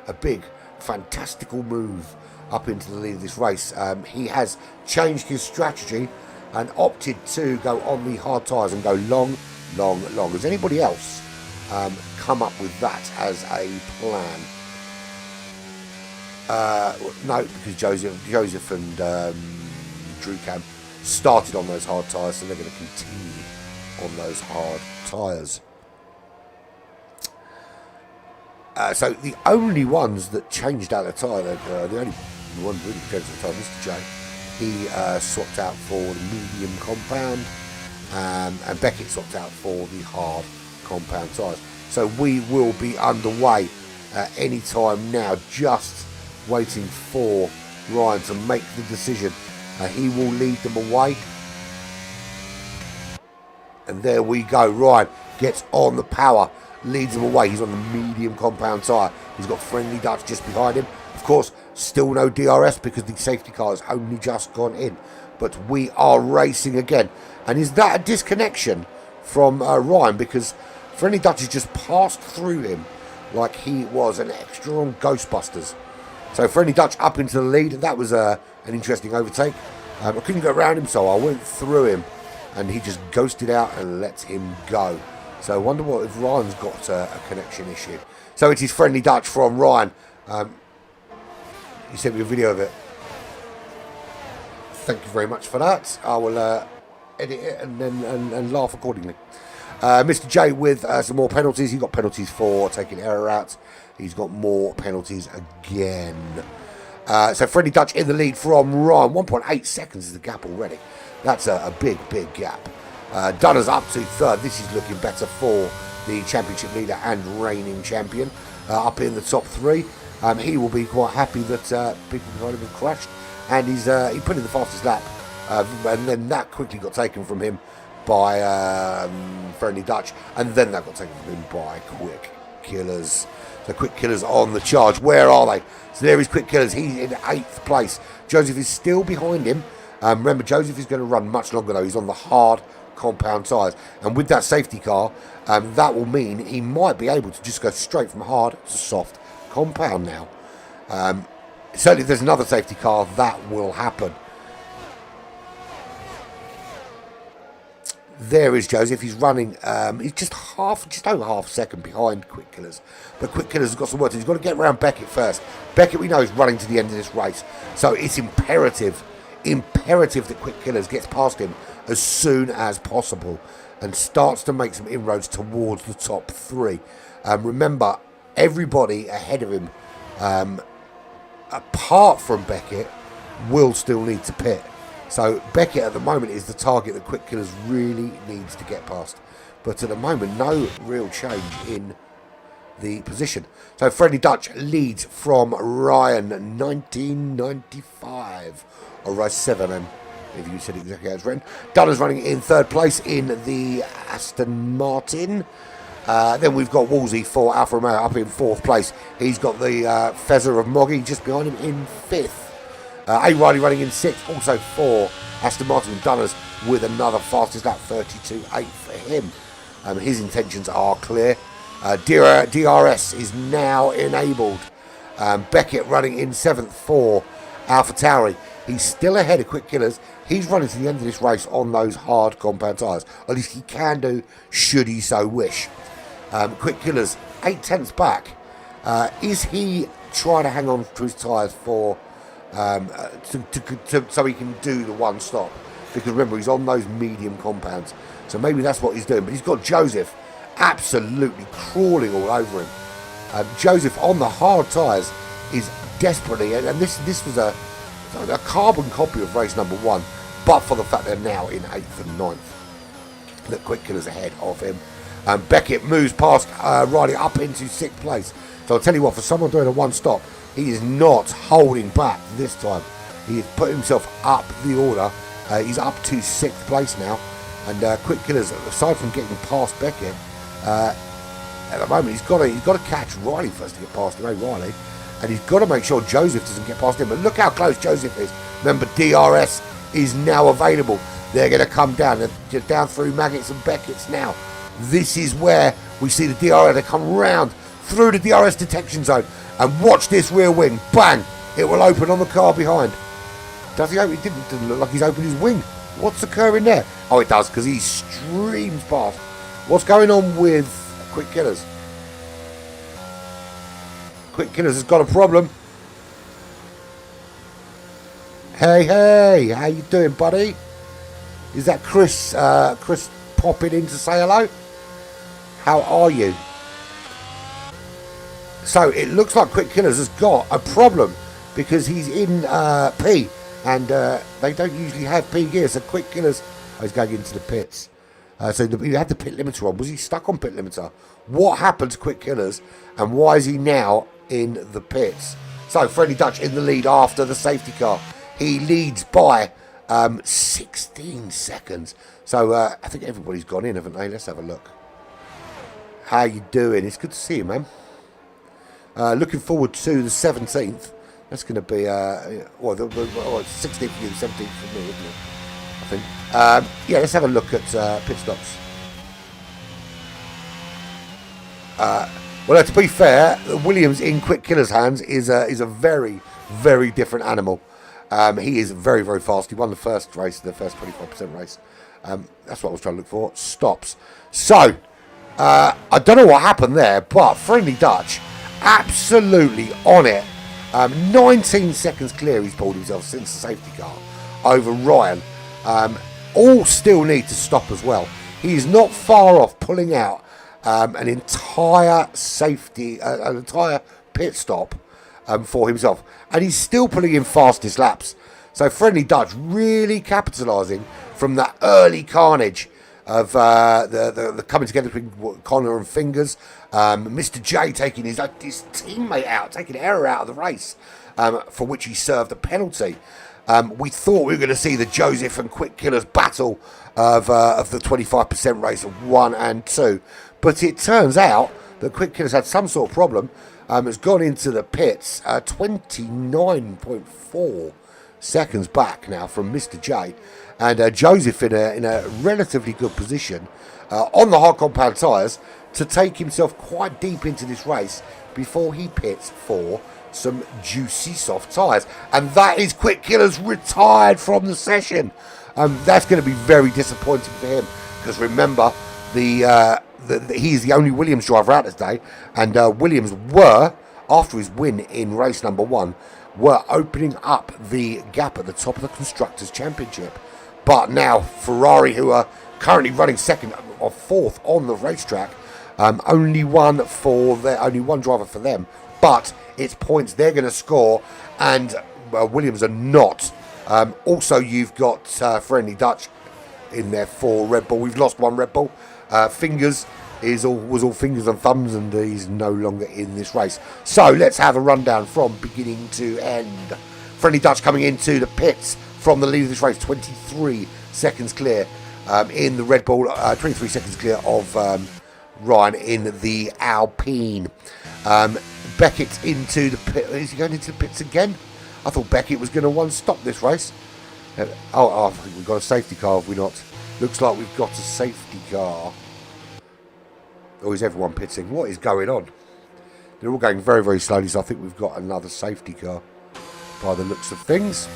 a big, fantastical move up into the lead of this race. He has changed his strategy and opted to go on the hard tyres and go long. Has anybody else come up with that as a plan? No, because Joseph and Drew Cam started on those hard tyres, so they're going to continue on those hard tyres. So the only ones that changed out the tyre, the only one really changed the tyre, Mr. J, he swapped out for the medium compound, and Beckett swapped out for the hard compound tyres. So we will be underway any time now, just waiting for Ryan to make the decision. He will lead them away. And there we go. Ryan gets on the power, leads them away. He's on the medium compound tyre. He's got Friendly Dutch just behind him. Of course, still no DRS because the safety car has only just gone in. But we are racing again. And is that a disconnection from Ryan? Because Friendly Dutch has just passed through him like he was an extra on Ghostbusters. So Friendly Dutch up into the lead. That was an interesting overtake. I couldn't go around him, so I went through him. And he just ghosted out and let him go. So I wonder what if Ryan's got a connection issue. So it is Friendly Dutch from Ryan. He sent me a video of it. Thank you very much for that. I will edit it and then laugh accordingly. Mr. J with some more penalties. He got penalties for taking Error out. He's got more penalties again. So Friendly Dutch in the lead from Ryan. 1.8 seconds is the gap already. That's a big gap. Dunner's up to third. This is looking better for the championship leader and reigning champion. Up in the top 3. He will be quite happy that people behind him have crashed. And he put in the fastest lap. And then that quickly got taken from him by Friendly Dutch. And then that got taken from him by Quick Killers. So Quick Killers on the charge. Where are they? So there is Quick Killers. He's in 8th place. Joseph is still behind him. Remember, Joseph is going to run much longer though. He's on the hard compound tyres. And with that safety car, that will mean he might be able to just go straight from hard to soft compound now. Certainly if there's another safety car, that will happen. There is Joseph. He's running. He's just over half a second behind Quick Killers. But Quick Killers has got some work to do. He's got to get around Beckett first. Beckett, we know, is running to the end of this race. So it's imperative that Quick Killers gets past him as soon as possible and starts to make some inroads towards the top three. Remember, everybody ahead of him, apart from Beckett, will still need to pit. So Beckett at the moment is the target that Quick Killers really needs to get past. But at the moment, no real change in the position. So Friendly Dutch leads from Ryan, 1995, or race 7, and if you said exactly how it's written. Dunner's running in third place in the Aston Martin. Then we've got Wolsey for Alfa Romeo up in fourth place. He's got the Fezzer of Moggy just behind him in fifth. A. Riley running in sixth, also for Aston Martin and Dunners with another fastest lap, 32.8 for him. His intentions are clear. DRS is now enabled. Beckett running in seventh for AlphaTauri. He's still ahead of Quick Killers. He's running to the end of this race on those hard compound tyres. At least he can do, should he so wish. Quick Killers, 8/10 back. Is he trying to hang on to his tyres for... so he can do the one stop, because remember he's on those medium compounds, so maybe that's what he's doing. But he's got Joseph absolutely crawling all over him. Joseph on the hard tyres is desperately, and this was a carbon copy of race number 1, but for the fact they're now in 8th and 9th, that Quick Killer's ahead of him. Beckett moves past Riley up into 6th place. So I'll tell you what, for someone doing a one stop, he is not holding back this time. He has put himself up the order. He's up to 6th place now. And Quick Killers, aside from getting past Beckett, at the moment he's got to catch Riley first to get past him, Riley. And he's got to make sure Joseph doesn't get past him. But look how close Joseph is. Remember, DRS is now available. They're going to come down. They're down through Maggots and Beckett's now. This is where we see the DRS. They come round through the DRS detection zone. And watch this rear wing. Bang! It will open on the car behind. Does he open? It didn't look like he's opened his wing. What's occurring there? Oh, it does, because he streams past. What's going on with Quick Killers? Quick Killers has got a problem. Hey, how you doing, buddy? Is that Chris? Chris popping in to say hello? How are you? So it looks like Quick Killers has got a problem because he's in P, and they don't usually have P gear. So Quick Killers, he's going into the pits. So he had the pit limiter on. Was he stuck on pit limiter? What happened to Quick Killers, and why is he now in the pits? So Friendly Dutch in the lead after the safety car. He leads by 16 seconds. So I think everybody's gone in, haven't they? Let's have a look. How you doing? It's good to see you, man. Looking forward to the 17th. That's going to be, the 16th for you, the 17th for me, isn't it? I think. Yeah, let's have a look at pit stops. Well, to be fair, Williams in Quick Killer's hands is a very, very different animal. He is very, very fast. He won the first race, the first 25% race. That's what I was trying to look for. Stops. So, I don't know what happened there, but Friendly Dutch absolutely on it. 19 seconds clear he's pulled himself since the safety car over Ryan. All still need to stop as well. He's not far off pulling out an entire pit stop for himself, and he's still pulling in fastest laps. So Friendly Dutch really capitalising from that early carnage of the coming together between Connor and Fingers. Mr. J taking his teammate out, taking Error out of the race, for which he served a penalty. We thought we were going to see the Joseph and Quick Killers battle of the 25% race of 1 and 2. But it turns out that Quick Killers had some sort of problem. Has gone into the pits 29.4 seconds back now from Mr. J. and Joseph in a relatively good position on the hard compound tyres to take himself quite deep into this race before he pits for some juicy soft tyres. And that is Quick Killer's retired from the session. That's going to be very disappointing for him, because remember, he's the only Williams driver out today, and Williams were, after his win in race number 1, were opening up the gap at the top of the Constructors' Championship. But now Ferrari, who are currently running second or fourth on the racetrack, only one driver for them, but it's points they're going to score, and Williams are not. Also, you've got Friendly Dutch in there for Red Bull. We've lost one Red Bull. Fingers was all fingers and thumbs, and he's no longer in this race. So let's have a rundown from beginning to end. Friendly Dutch coming into the pits from the lead of this race, 23 seconds clear in the Red Bull, 23 seconds clear of Ryan in the Alpine. Beckett into the pit. Is he going into the pits again? I thought Beckett was going to one-stop this race. I think we've got a safety car, have we not? Looks like we've got a safety car. Or is everyone pitting? What is going on? They're all going very, very slowly, so I think we've got another safety car by the looks of things.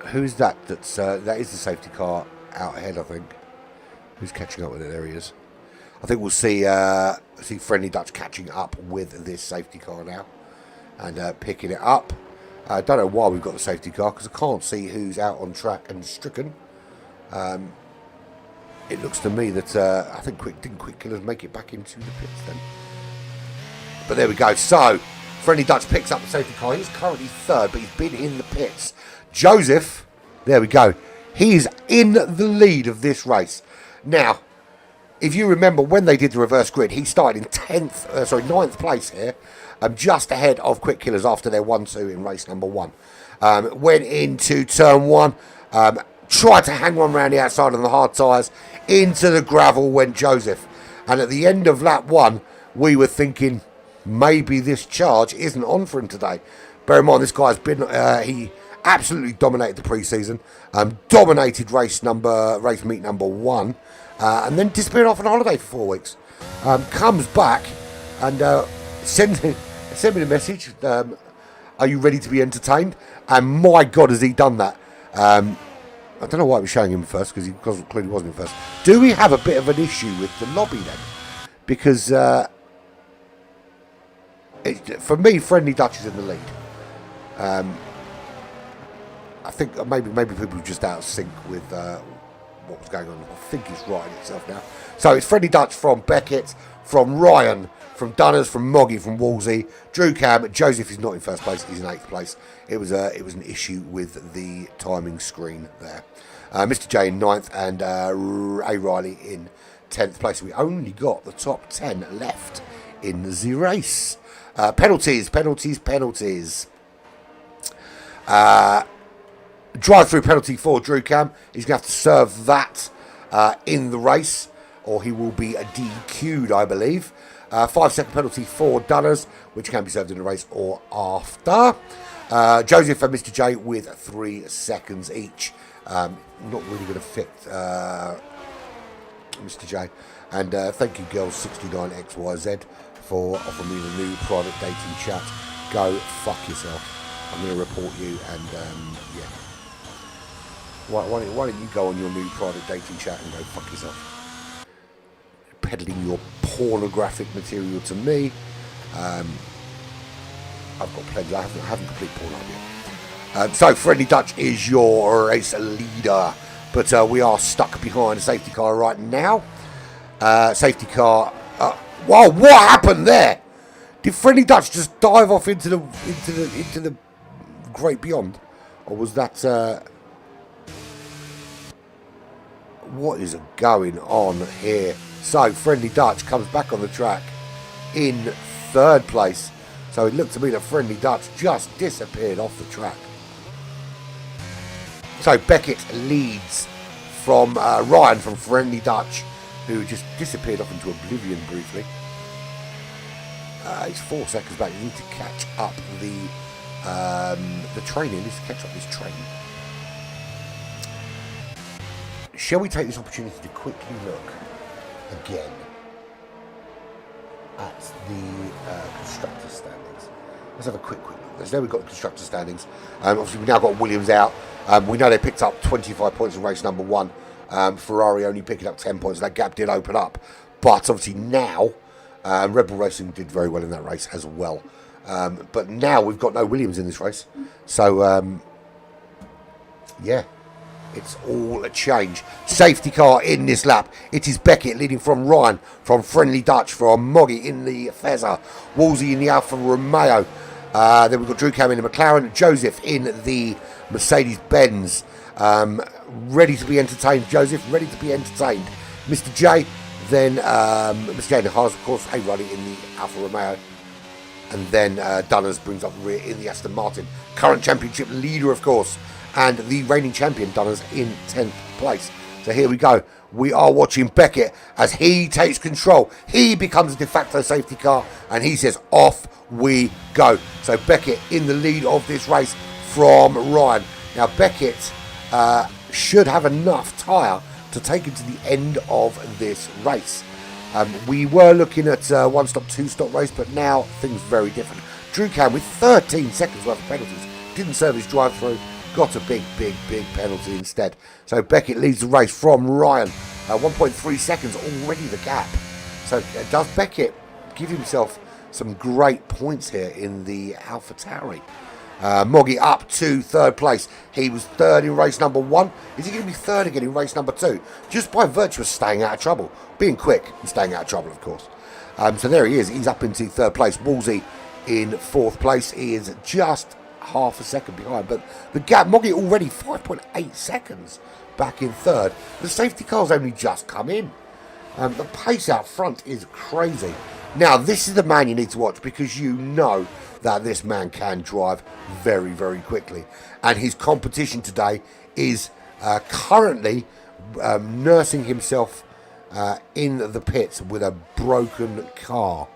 Who's that? That is the safety car out ahead, I think. Who's catching up with it? There he is. I think we'll see Friendly Dutch catching up with this safety car now and picking it up. I don't know why we've got the safety car, because I can't see who's out on track and stricken. It looks to me that I think Quick Killers make it back into the pits then. But there we go. So Friendly Dutch picks up the safety car. He's currently third, but he's been in the pits. Joseph, there we go. He's in the lead of this race. Now, if you remember when they did the reverse grid, he started in ninth place here, just ahead of Quick Killers after their 1-2 in race number 1. Went into turn 1, tried to hang one round the outside on the hard tyres. Into the gravel went Joseph. And at the end of lap 1, we were thinking maybe this charge isn't on for him today. Bear in mind, this guy's been, he absolutely dominated the pre-season, dominated race meet number 1, and then disappeared off on holiday for 4 weeks. Comes back and sends me a message. Are you ready to be entertained? And my God, has he done that? I don't know why it was showing him first, because he clearly wasn't in first. Do we have a bit of an issue with the lobby then? Because for me, Friendly Dutch is in the lead. I think maybe people are just out of sync with what was going on. I think it's righting itself now. So it's Friendly Dutch from Beckett, from Ryan, from Dunners, from Moggy, from Wolsey, Drew Cam. Joseph is not in first place, he's in 8th place. It was an issue with the timing screen there. Mr. J in 9th and A. Riley in 10th place. We only got the top 10 left in the race. Penalties. Drive-through penalty for Drew Cam. He's going to have to serve that in the race, or he will be DQ'd, I believe. 5-second penalty for Dunners, which can be served in the race or after. Joseph and Mr. J with 3 seconds each. Not really going to fit Mr. J. And thank you, girls69XYZ, for offering me the new private dating chat. Go fuck yourself. I'm going to report you, and yeah. Why don't you go on your new private dating chat and go fuck yourself? Peddling your pornographic material to me. I've got plenty. I haven't completed porn yet. So Friendly Dutch is your race leader, but we are stuck behind a safety car right now. Safety car. Wow, what happened there? Did Friendly Dutch just dive off into the great beyond, or was that? What is going on here? So Friendly Dutch comes back on the track in 3rd place. So it looked to me that Friendly Dutch just disappeared off the track. So Beckett leads from Ryan from Friendly Dutch, who just disappeared off into oblivion briefly. He's 4 seconds back. You need to catch up the train. He needs to catch up this train. Shall we take this opportunity to quickly look again at the constructor standings? Let's have a quick look. There we've got the constructor standings. Obviously, we've now got Williams out. We know they picked up 25 points in race number 1. Ferrari only picking up 10 points. That gap did open up. But obviously now, Red Bull Racing did very well in that race as well. But now we've got no Williams in this race. So, yeah. It's all a change. Safety car in this lap. It is Beckett leading from Ryan, from Friendly Dutch, from Moggy in the Fezzer, Wolsey in the Alfa Romeo. Then we've got Drew Cam in the McLaren, Joseph in the Mercedes-Benz. Ready to be entertained, Joseph, ready to be entertained. Mr. J, then Mr. J in the Haas, of course, Riley in the Alfa Romeo. And then Dunners brings up the rear in the Aston Martin. Current championship leader, of course. And the reigning champion, Dunners, in 10th place. So here we go. We are watching Beckett as he takes control. He becomes a de facto safety car, and he says, off we go. So Beckett in the lead of this race from Ryan. Now, Beckett should have enough tyre to take him to the end of this race. We were looking at one-stop, two-stop race, but now things very different. Drew Cam with 13 seconds worth of penalties. Didn't serve his drive-through. Got a big penalty instead. So Beckett leads the race from Ryan. 1.3 seconds already the gap. So does Beckett give himself some great points here in the AlphaTauri? Moggy up to third place. He was third in race number 1. Is he going to be third again in race number 2? Just by virtue of staying out of trouble. Being quick and staying out of trouble, of course. So there he is. He's up into third place. Wolsey in fourth place. He is just half a second behind, but the gap, Moggy already 5.8 seconds back in third. The safety car's only just come in. The pace out front is crazy. Now, this is the man you need to watch, because you know that this man can drive very, very quickly. And his competition today is currently nursing himself in the pits with a broken car.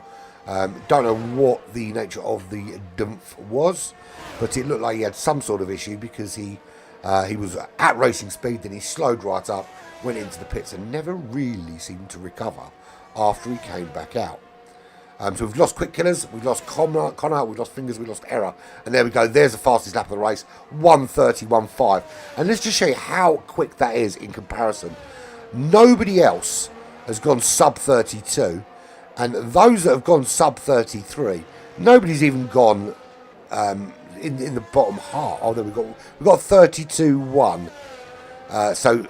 Don't know what the nature of the dump was, but it looked like he had some sort of issue, because he was at racing speed, then he slowed right up, went into the pits, and never really seemed to recover after he came back out. So we've lost Quick Killers, we've lost Connor, we've lost Fingers, we've lost Error, and there we go. There's the fastest lap of the race, 1:31.5. And let's just show you how quick that is in comparison. Nobody else has gone sub 32. And those that have gone sub 33, nobody's even gone in the bottom half. Oh, there we've got 32.1. So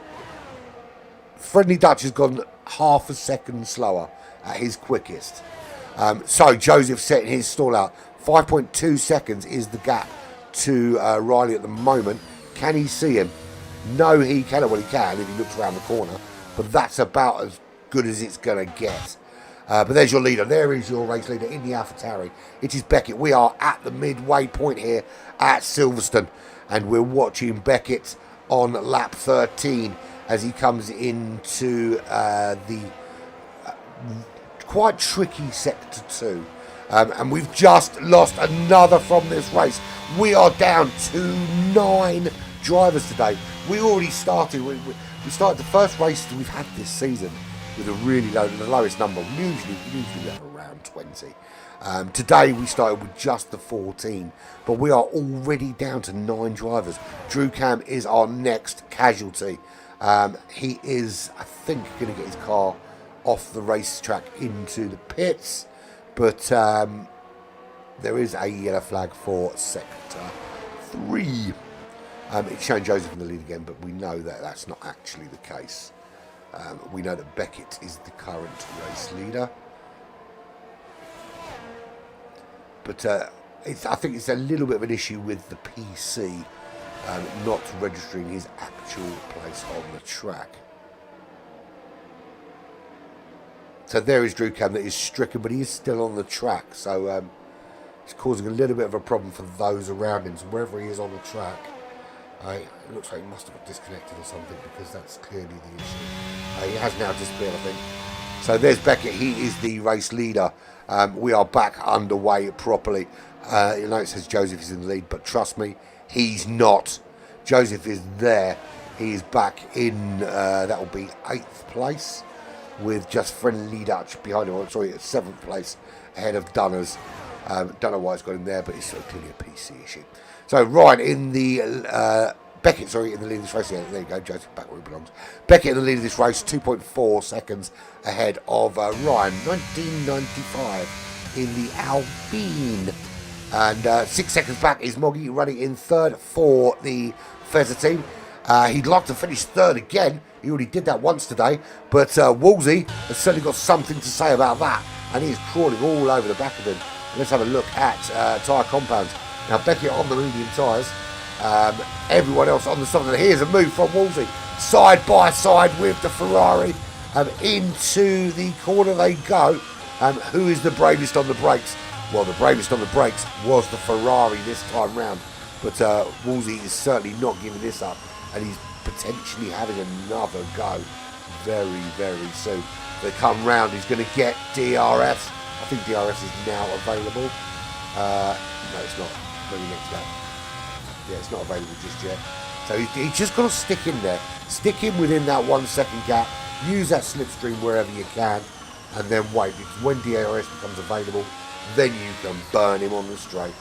Friendly Dutch has gone half a second slower at his quickest. So Joseph setting his stall out. 5.2 seconds is the gap to Riley at the moment. Can he see him? No, he cannot. Well, he can if he looks around the corner. But that's about as good as it's going to get. But there's your leader. There is your race leader in the AlphaTauri. It is Beckett. We are at the midway point here at Silverstone. And we're watching Beckett on lap 13 as he comes into the quite tricky sector 2. And we've just lost another from this race. We are down to 9 drivers today. We already started. We started the first race we've had this season with a really low, the lowest number. Usually have around 20. Today we started with just the 14, but we are already down to 9 drivers. Drew Cam is our next casualty. He is, I think, going to get his car off the racetrack into the pits, but there is a yellow flag for sector 3. It's showing Joseph in the lead again, but we know that that's not actually the case. We know that Beckett is the current race leader. But I think it's a little bit of an issue with the PC not registering his actual place on the track. So there is Drew Cam that is stricken, but he is still on the track. So it's causing a little bit of a problem for those around him. So wherever he is on the track, it looks like he must have got disconnected or something, because that's clearly the issue. He has now disappeared, I think. So there's Beckett. He is the race leader. We are back underway properly. You know, it says Joseph is in the lead, but trust me, he's not. Joseph is there. He is back in, that will be 8th place, with just Friendly Dutch behind him. I'm sorry, at 7th place, ahead of Dunners. Don't know why it's got him there, but it's clearly a PC issue. So Ryan in the Beckett, sorry, in the lead of this race. Yeah, there you go, Joseph back where he belongs. Beckett in the lead of this race, 2.4 seconds ahead of Ryan, 1995 in the Alpine. And 6 seconds back is Moggy running in 3rd for the Fezzer team. He'd like to finish 3rd again. He already did that once today, but Wolsey has certainly got something to say about that, and he's crawling all over the back of him. Let's have a look at tyre compounds. Now Beckett on the medium tyres, everyone else on the soft. Here's a move from Wolsey, side by side with the Ferrari, into the corner they go. Who is the bravest on the brakes? Well, the bravest on the brakes was the Ferrari this time round, but Wolsey is certainly not giving this up, and he's potentially having another go very, very soon. They come round, he's going to get DRS. I think DRS is now available. No, it's not. Maybe next lap. Yeah, it's not available just yet. So he's just got to stick in there. Stick in within that 1 second gap. Use that slipstream wherever you can, and then wait. Because when DRS becomes available, then you can burn him on the straight.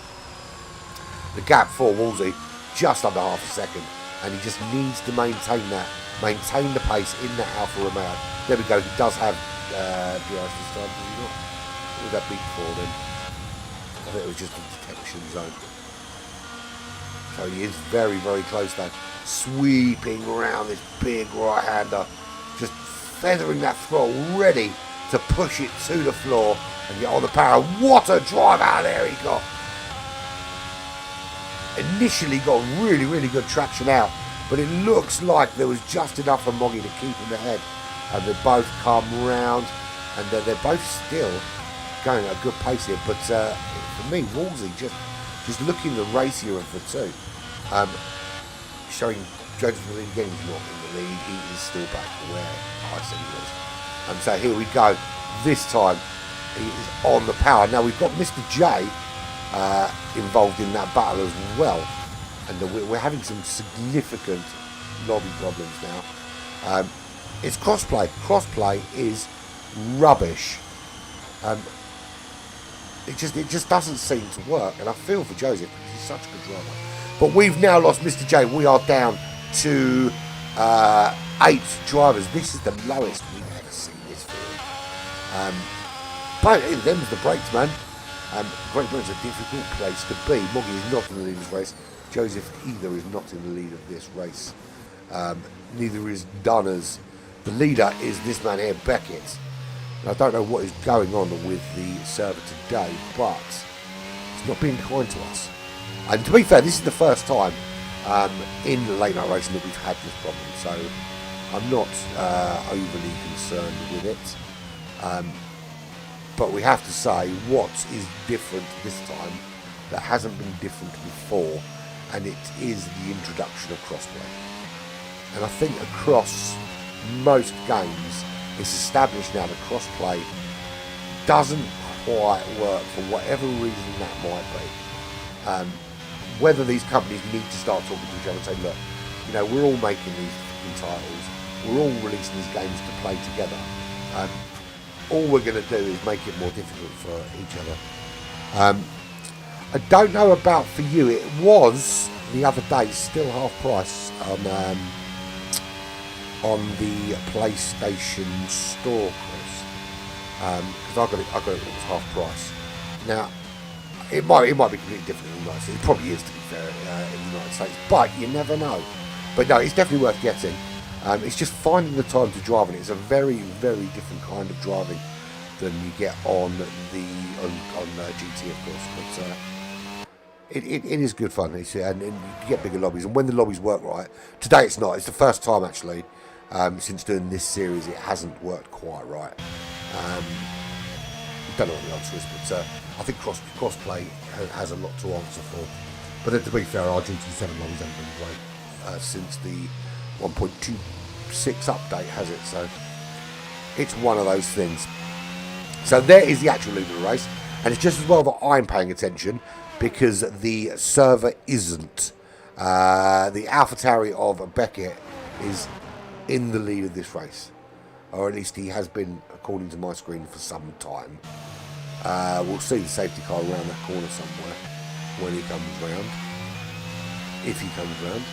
The gap for Wolsey, just under half a second, and he just needs to maintain that. Maintain the pace in that Alfa Romeo. There we go. He does have DRS this time, does he not? What would that be for then? I think it was just a detection zone. So he is very, very close though. Sweeping around this big right-hander. Just feathering that throttle, ready to push it to the floor and get on the power. What a drive out there he got. Initially got really, really good traction out, but it looks like there was just enough for Moggy to keep him ahead. And they both come round, and they're both still going at a good pace here. But for me, Wolsey just looking the racier of the two. Showing Joseph in the lead again, he's not in the lead. He is still back where I said he was. And so here we go. This time he is on the power. Now we've got Mr. J involved in that battle as well, and we're having some significant lobby problems now. It's crossplay. Crossplay is rubbish. It just doesn't seem to work, and I feel for Joseph because he's such a good driver. But we've now lost Mr. J. We are down to 8 drivers. This is the lowest we've ever seen this field. But them's the brakes, man. Great Britain's a difficult place to be. Moggy is not in the lead of this race. Joseph either is not in the lead of this race. Neither is Dunners. The leader is this man here, Beckett. And I don't know what is going on with the server today, but it's not being kind to us. And to be fair, this is the first time in the late night racing that we've had this problem, so I'm not overly concerned with it. But we have to say what is different this time that hasn't been different before, and it is the introduction of crossplay. And I think across most games it's established now that crossplay doesn't quite work for whatever reason that might be. Whether these companies need to start talking to each other and say, look, you know, we're all making these titles, we're all releasing these games to play together. All we're going to do is make it more difficult for each other. I don't know about for you. It was the other day still half price on the PlayStation Store, because I got it was half price. Now it might be completely different in the United States. It probably is, to be fair, in the United States, but you never know. But no, it's definitely worth getting. It's just finding the time to drive, and it's a very, very different kind of driving than you get on GT, of course. But it is good fun, and you get bigger lobbies. And when the lobbies work right, today it's not. It's the first time actually since doing this series it hasn't worked quite right. Don't know what the answer is, but I think crossplay has a lot to answer for. But to be fair, our GT7 lobbies haven't been great since the 1.26 update, has it? So It's one of those things. So there is the actual lead of the race, and it's just as well that I'm paying attention because the server isn't. The AlphaTauri of Beckett is in the lead of this race, or at least he has been, according to my screen, for some time. We'll see the safety car around that corner somewhere when he comes round. If he comes round,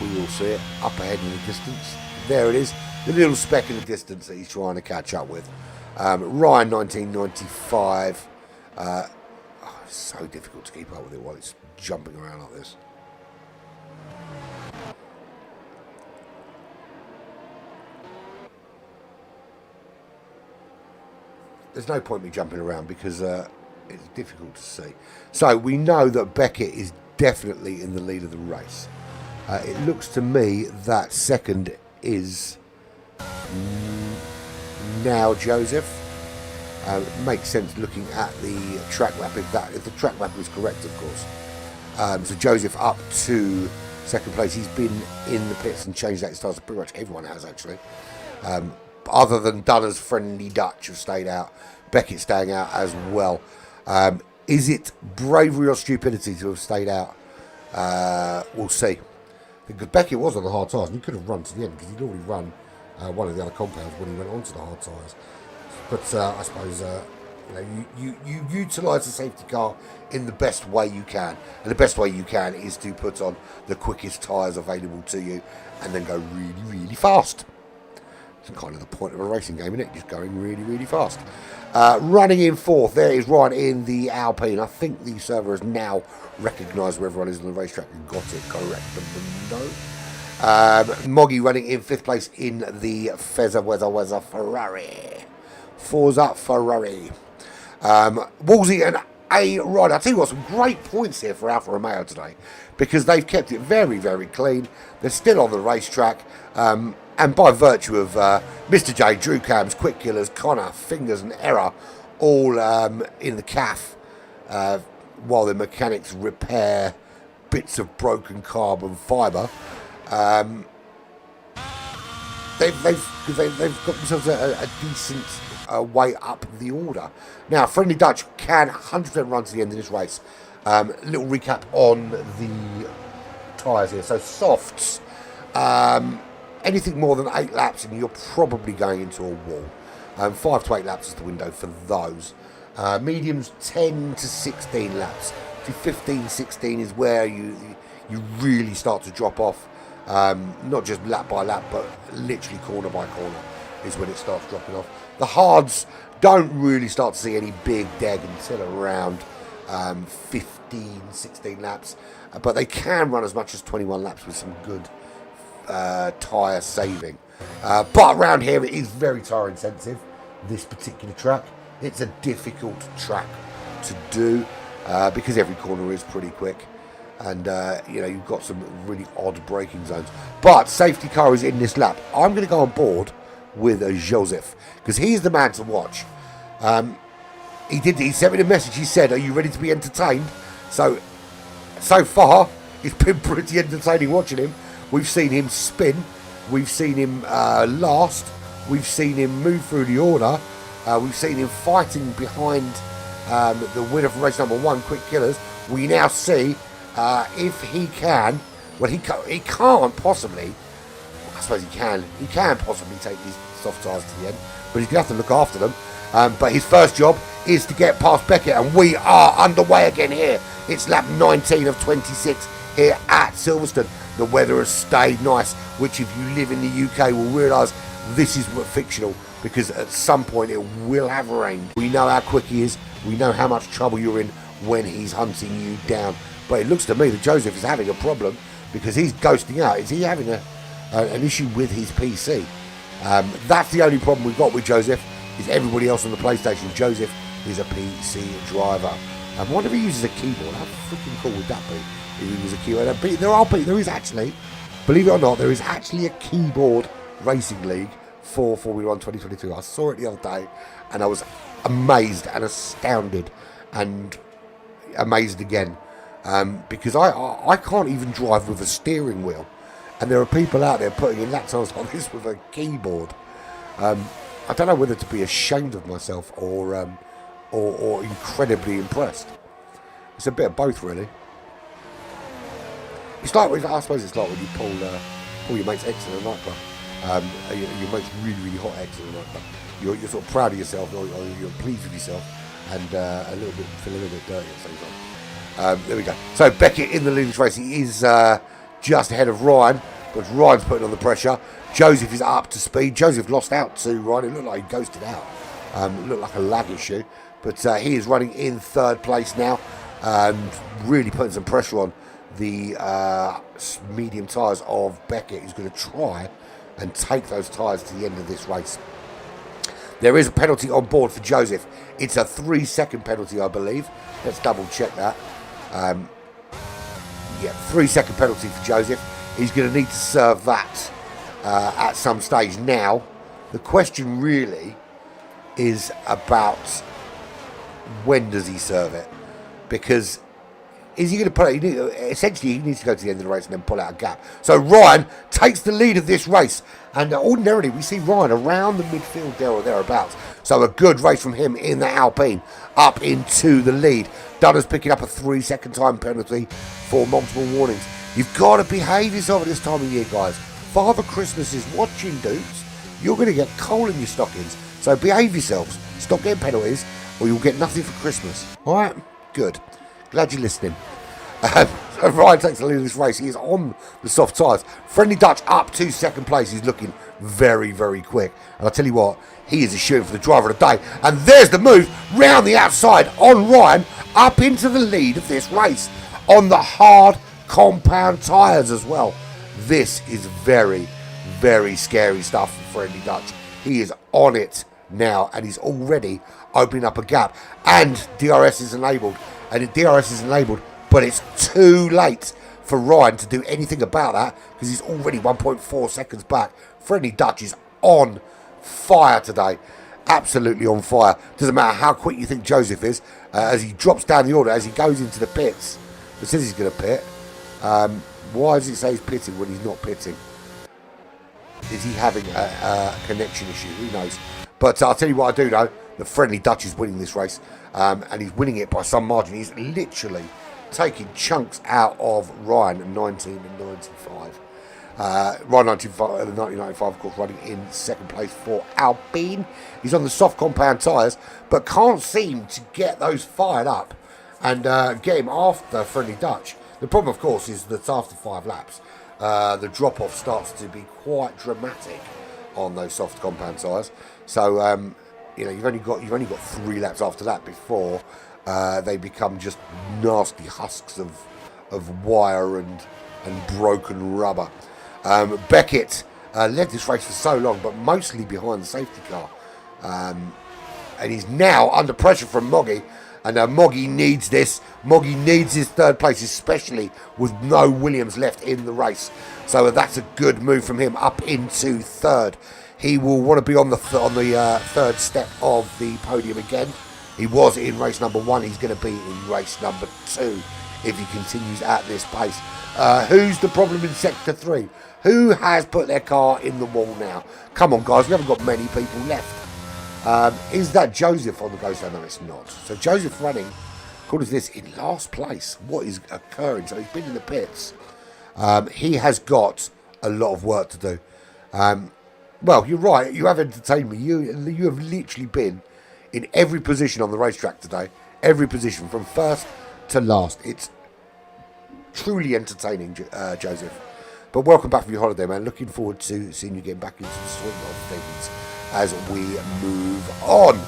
we will see it up ahead in the distance. There it is, the little speck in the distance that he's trying to catch up with. Ryan 1995. It's so difficult to keep up with it while it's jumping around like this. There's no point me jumping around because it's difficult to see. So we know that Beckett is definitely in the lead of the race. It looks to me that second is now Joseph. Makes sense looking at the track map, if the track map is correct, of course. So Joseph up to second place. He's been in the pits and changed that style. Pretty much everyone has, actually. Other than Dunner's Friendly Dutch have stayed out. Beckett staying out as well. Is it bravery or stupidity to have stayed out? We'll see. Because Beckett was on the hard tyres and he could have run to the end because he'd already run one of the other compounds when he went onto the hard tyres. But I suppose you utilise the safety car in the best way you can, and the best way you can is to put on the quickest tyres available to you and then go really, really fast. It's kind of the point of a racing game, isn't it? Just going really, really fast. Running in fourth, there is Ryan in the Alpine. I think the server has now recognised where everyone is on the racetrack and got it correct. Moggy running in fifth place in the Fezza Ferrari. Forza Ferrari. Wolsey and A Rod. I'll tell you what, some great points here for Alfa Romeo today because they've kept it very, very clean. They're still on the racetrack. And by virtue of Mr. J, Drew Cams, Quick Killers, Connor, Fingers and Error all in the CAF while the mechanics repair bits of broken carbon fibre. They've got themselves a decent way up the order. Now, Friendly Dutch can 100% run to the end of this race. Little recap on the tyres here. So softs, anything more than 8 laps and you're probably going into a wall. 5 to 8 laps is the window for those. Mediums 10 to 16 laps. To 15, 16 is where you really start to drop off. Not just lap by lap, but literally corner by corner is when it starts dropping off. The hards don't really start to see any big deg until around 15, 16 laps. But they can run as much as 21 laps with some good tyre saving. But around here it is very tyre intensive, this particular track. It's a difficult track to do because every corner is pretty quick. And you've got some really odd braking zones. But safety car is in this lap. I'm going to go on board with Joseph because he's the man to watch. He sent me the message. He said, "Are you ready to be entertained?" So far, it's been pretty entertaining watching him. We've seen him spin. We've seen him last. We've seen him move through the order. We've seen him fighting behind the winner from race number 1, Quick Killers. We now see if he can. Well, he can't possibly. I suppose he can. He can possibly take these soft tyres to the end, but he's going to have to look after them. But his first job is to get past Beckett, and we are underway again here. It's lap 19 of 26 here at Silverstone. The weather has stayed nice, which if you live in the UK will realise this is fictional, because at some point it will have rained. We know how quick he is. We know how much trouble you're in when he's hunting you down. But it looks to me that Joseph is having a problem because he's ghosting out. Is he having an issue with his PC? That's the only problem we've got with Joseph, is everybody else on the PlayStation. Joseph is a PC driver. I wonder if he uses a keyboard. How freaking cool would that be if he was a keyboard? There is actually, believe it or not, there is actually a keyboard racing league for Formula 1 2022. I saw it the other day and I was amazed and astounded and amazed again. Because I can't even drive with a steering wheel, and there are people out there putting in lap times like this with a keyboard. I don't know whether to be ashamed of myself or incredibly impressed. It's a bit of both, really. It's like, I suppose it's like when you pull your mate's ex in a nightclub. Your mate's really, really hot ex in a nightclub. You're sort of proud of yourself, or you're pleased with yourself, and feel a little bit dirty at the same time. There we go. So Beckett in the leading race. He is just ahead of Ryan, but Ryan's putting on the pressure. Joseph is up to speed. Joseph lost out to Ryan. It looked like he ghosted out. It looked like a lag issue, but he is running in third place now, and really putting some pressure on the medium tyres of Beckett. He's going to try and take those tyres to the end of this race. There is a penalty on board for Joseph. It's a 3-second penalty, I believe. Let's double check that. 3-second penalty for Joseph. He's going to need to serve that at some stage. Now, the question really is about when does he serve it? Because is he going to pull out? Essentially, he needs to go to the end of the race and then pull out a gap. So Ryan takes the lead of this race, and ordinarily we see Ryan around the midfield there or thereabouts. So a good race from him in the Alpine up into the lead. Dunner's picking up a 3-second time penalty for multiple warnings. You've got to behave yourself at this time of year, guys. Father Christmas is watching, dudes. You're going to get coal in your stockings. So behave yourselves. Stop getting penalties, or you'll get nothing for Christmas. All right? Good. Glad you're listening. So Ryan takes the lead of this race. He is on the soft tyres. Friendly Dutch up to second place. He's looking very, very quick. And I'll tell you what, he is a shooting for the driver of the day. And there's the move round the outside on Ryan up into the lead of this race on the hard compound tyres as well. This is very, very scary stuff for Friendly Dutch. He is on it now, and he's already opening up a gap. And DRS is enabled. And DRS is enabled, but it's too late for Ryan to do anything about that because he's already 1.4 seconds back. Friendly Dutch is on fire today. Absolutely on fire. Doesn't matter how quick you think Joseph is. As he drops down the order, as he goes into the pits. It says he's going to pit. Why does it say he's pitting when he's not pitting? Is he having a connection issue? Who knows? But I'll tell you what I do know. The Friendly Dutch is winning this race. And he's winning it by some margin. He's literally taking chunks out of Ryan 19 and 95. Ryan 1995, of course, running in second place for Alpine. He's on the soft compound tyres, but can't seem to get those fired up and get him after Friendly Dutch. The problem, of course, is that after 5 laps, the drop-off starts to be quite dramatic on those soft compound tyres. So, you've only got 3 laps after that before they become just nasty husks of wire and broken rubber. Beckett led this race for so long, but mostly behind the safety car, and he's now under pressure from Moggy. And Moggy needs this. Moggy needs his third place, especially with no Williams left in the race. So that's a good move from him up into third. He will want to be on the third step of the podium again. He was in race number 1. He's going to be in race number 2 if he continues at this pace. Who's the problem in sector 3? Who has put their car in the wall now? Come on, guys. We haven't got many people left. Is that Joseph on the go? No, it's not. So Joseph running, according to this, in last place. What is occurring? So he's been in the pits. He has got a lot of work to do. Well, you're right. You have entertained me. You have literally been in every position on the racetrack today. Every position, from first to last. It's truly entertaining, Joseph. But welcome back from your holiday, man. Looking forward to seeing you getting back into the swing of things as we move on.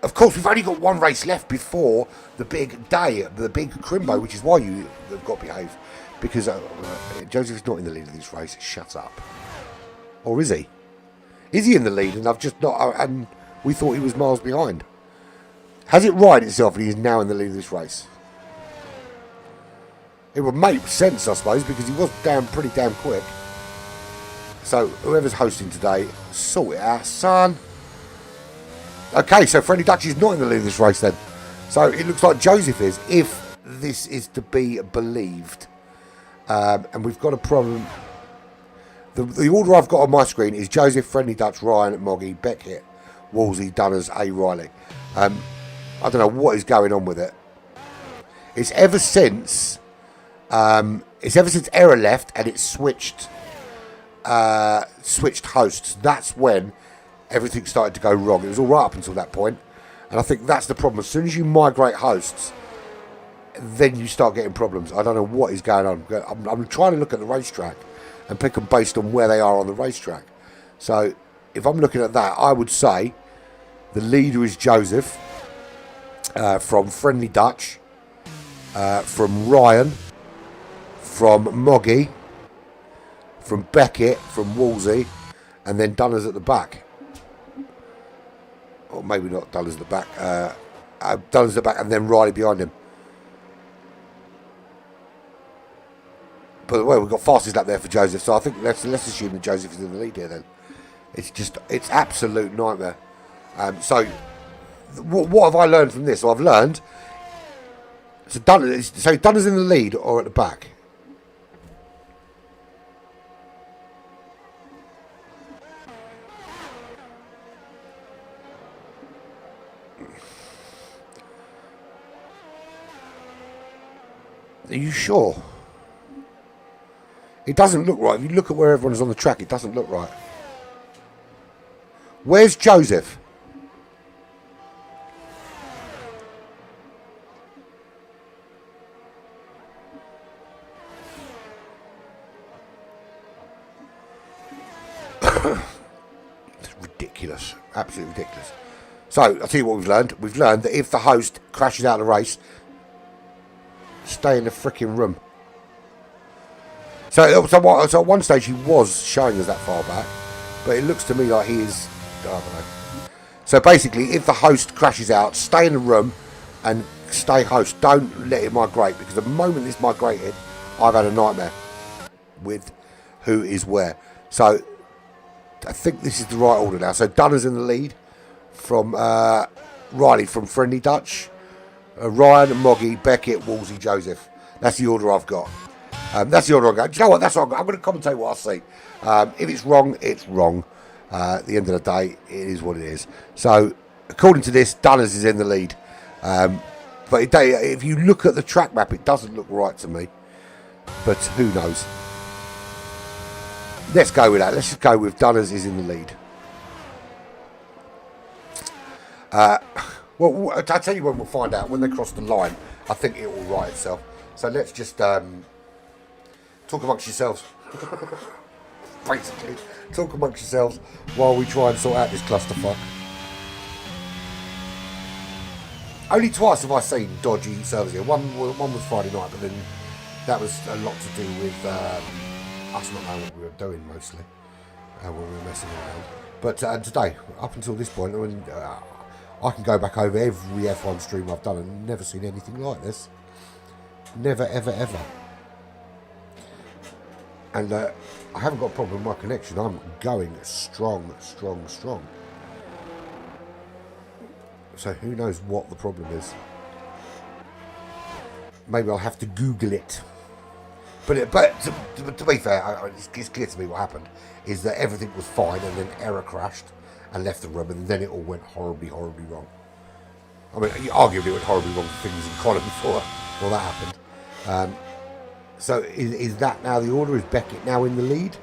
Of course, we've only got 1 race left before the big day, the big Crimbo, which is why you have got to behave. Because Joseph's not in the lead of this race. Shut up. Or is he? Is he in the lead? And I've just not. And we thought he was miles behind. Has it righted itself and he is now in the lead of this race? It would make sense, I suppose, because he was pretty damn quick. So whoever's hosting today, sort it out, son. Okay, so Friendly Dutch is not in the lead of this race then. So it looks like Joseph is, if this is to be believed. And we've got a problem. The order I've got on my screen is Joseph, Friendly Dutch, Ryan, Moggy, Beckett, Wolsey, Dunners, A. Riley. I don't know what is going on with it. It's ever since Error left and it switched hosts. That's when everything started to go wrong. It was all right up until that point, and I think that's the problem. As soon as you migrate hosts, then you start getting problems. I don't know what is going on. I'm trying to look at the racetrack and pick them based on where they are on the racetrack. So if I'm looking at that, I would say the leader is Joseph from Friendly Dutch, from Ryan, from Moggy, from Beckett, from Wolsey, and then Dunners at the back. Or maybe not Dunners at the back. Dunners at the back and then Riley behind him. But well, we've got fastest lap there for Joseph, so I think let's assume that Joseph is in the lead here then. It's absolute nightmare. So what have I learned from this? Well, I've learned so Dunners in the lead or at the back. Are you sure? It doesn't look right. If you look at where everyone is on the track, it doesn't look right. Where's Joseph? It's ridiculous. Absolutely ridiculous. So, I'll tell you what we've learned. We've learned that if the host crashes out of the race, stay in the freaking room. So at one stage he was showing us that far back, but it looks to me like he is, I don't know. So basically, if the host crashes out, stay in the room and stay host. Don't let it migrate, because the moment this migrated, I've had a nightmare with who is where. So I think this is the right order now. So Dunner's in the lead from Riley from Friendly Dutch, Ryan, Moggy, Beckett, Wolsey, Joseph. That's the order I've got. That's the order I've got. Do you know what? That's what I'm going to commentate what I see. If it's wrong, it's wrong. At the end of the day, it is what it is. So, according to this, Dunners is in the lead. But if you look at the track map, it doesn't look right to me. But who knows? Let's go with that. Let's just go with Dunners is in the lead. Well, I'll tell you when we'll find out. When they cross the line, I think it will right itself. So let's just talk amongst yourselves. Basically, talk amongst yourselves while we try and sort out this clusterfuck. Only twice have I seen dodgy servers here. One was Friday night, but then that was a lot to do with us not knowing what we were doing mostly when we were messing around. But today, up until this point, I mean, I can go back over every F1 stream I've done and never seen anything like this. Never, ever, ever. And I haven't got a problem with my connection. I'm going strong, strong, strong. So who knows what the problem is. Maybe I'll have to Google it. But to be fair, it's clear to me what happened is that everything was fine and then error crashed and left the room, and then it all went horribly, horribly wrong. I mean, arguably it went horribly wrong for things in Qualy before that happened. So is that now the order? Is Beckett now in the lead?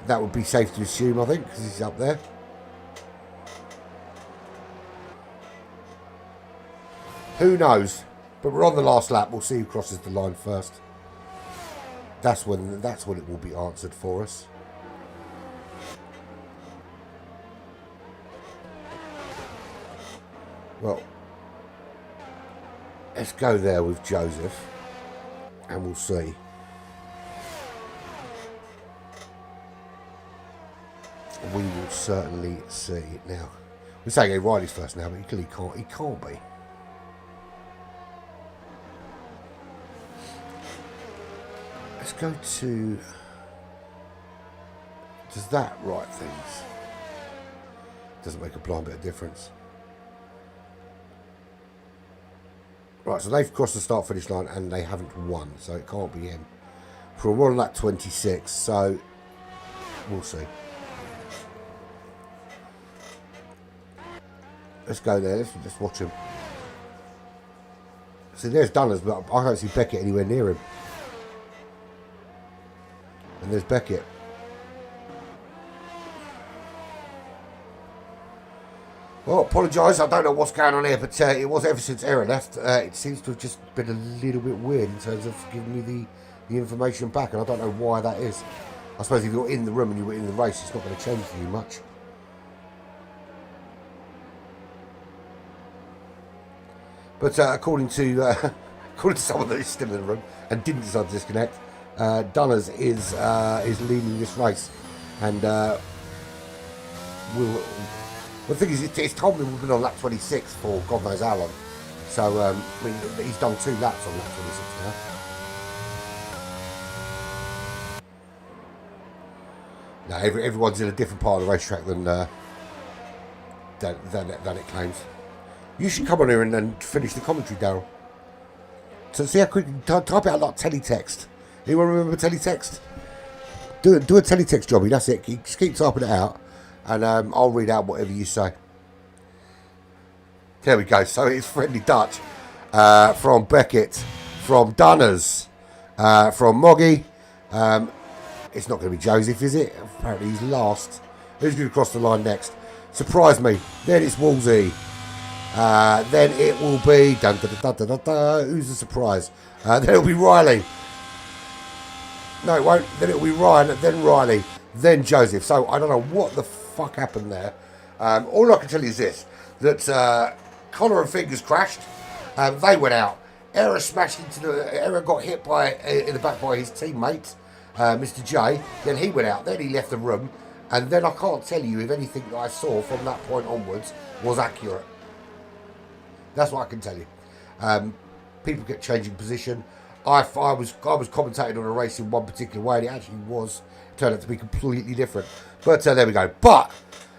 That would be safe to assume, I think, because he's up there. Who knows? But we're on the last lap. We'll see who crosses the line first. That's when it will be answered for us. Well, let's go there with Joseph, and we'll see. We will certainly see. Now, we're saying Riley's first now, but he clearly can't. He can't be. Let's go to. Does that right things? Doesn't make a blind bit of difference. Right, so they've crossed the start-finish line and they haven't won, so it can't be him. We're on lap 26, so we'll see. Let's go there. Let's just watch him. See, there's Dunners, but I don't see Beckett anywhere near him. And there's Beckett. Well, apologise, I don't know what's going on here, but it was ever since Aaron left. It seems to have just been a little bit weird in terms of giving me the information back, and I don't know why that is. I suppose if you're in the room and you were in the race, it's not going to change for you much. But according to someone that is still in the room and didn't decide to disconnect, Dunners is leading this race, and will. Well, the thing is, it's told me we've been on lap 26 for God knows how long. So I mean, he's done 2 laps on lap 26 now. No, everyone's in a different part of the racetrack than it claims. You should come on here and finish the commentary, Daryl. So see how quick. Type it out like teletext. Anyone remember teletext? Do a teletext jobby. That's it. Just keep typing it out, and I'll read out whatever you say. There we go. So it's Friendly Dutch from Beckett, from Dunners, from Moggy. It's not going to be Joseph, is it? Apparently he's last. Who's going to cross the line next? Surprise me. Then it's Wolsey. Then it will be... Who's the surprise? Then it'll be Riley. No, it won't. Then it'll be Ryan, then Riley, then Joseph. So I don't know what the fuck happened there. All I can tell you is this, that Connor and Fingers crashed. They went out. Error smashed into the... Error got hit in the back by his teammate, Mr. J. Then he went out. Then he left the room. And then I can't tell you if anything that I saw from that point onwards was accurate. That's what I can tell you. People get changing position. I was commentating on a race in one particular way, and it actually turned out to be completely different. But there we go. But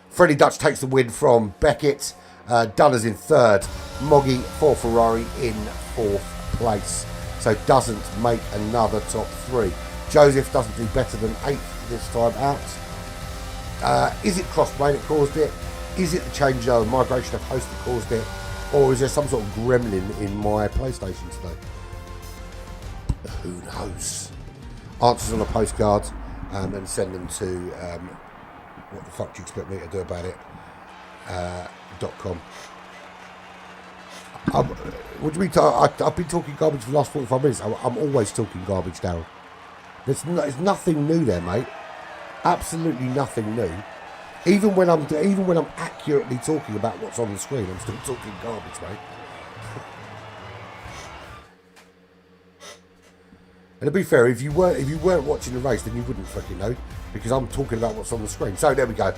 Freddie Dutch takes the win from Beckett. Dunners in 3rd. Moggy for Ferrari in 4th place. So doesn't make another top 3. Joseph doesn't do better than 8th this time out. Is it crossplane that caused it? Is it the changeover migration of host that caused it? Or is there some sort of gremlin in my PlayStation today? Who knows? Answers on a postcard and send them to what the fuck do you expect me to do about it? .com. What do you mean? I've been talking garbage for the last 45 minutes. I'm always talking garbage, Darryl. There's nothing new there, mate. Absolutely nothing new. Even when I'm accurately talking about what's on the screen, I'm still talking garbage, mate. And to be fair, if you weren't watching the race, then you wouldn't fucking know, because I'm talking about what's on the screen. So there we go.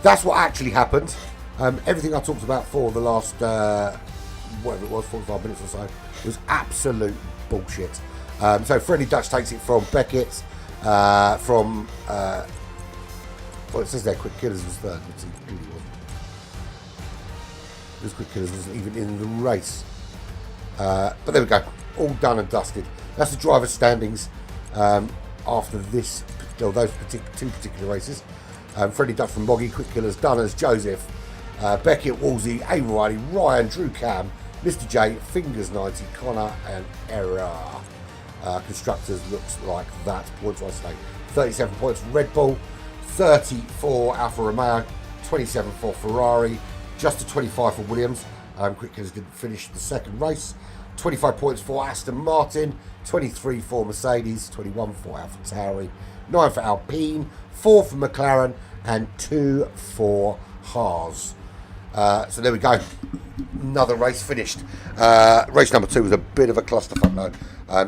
That's what actually happened. Everything I talked about for the last whatever it was, 45 minutes or so, was absolute bullshit. So Freddie Dutch takes it from Beckett, well, it says there Quick Killers was 3rd, but he really wasn't. Because Quick Killers wasn't even in the race. But there we go. All done and dusted. That's the driver's standings after those two particular races. Freddie Dutch from Moggy, Quick Killers, Dunners, Joseph, Beckett, Wolsey, A. Riley, Ryan, Drew Cam, Mr. J, Fingers 90, Connor, and Error. Constructors looks like that. Points I say 37 points for Red Bull, 30 for Alfa Romeo, 27 for Ferrari, just a 25 for Williams. Quick Killers didn't finish the second race. 25 points for Aston Martin, 23 for Mercedes, 21 for AlphaTauri, 9 for Alpine, 4 for McLaren, and 2 for Haas. So there we go. Another race finished. Race number 2 was a bit of a clusterfuck though.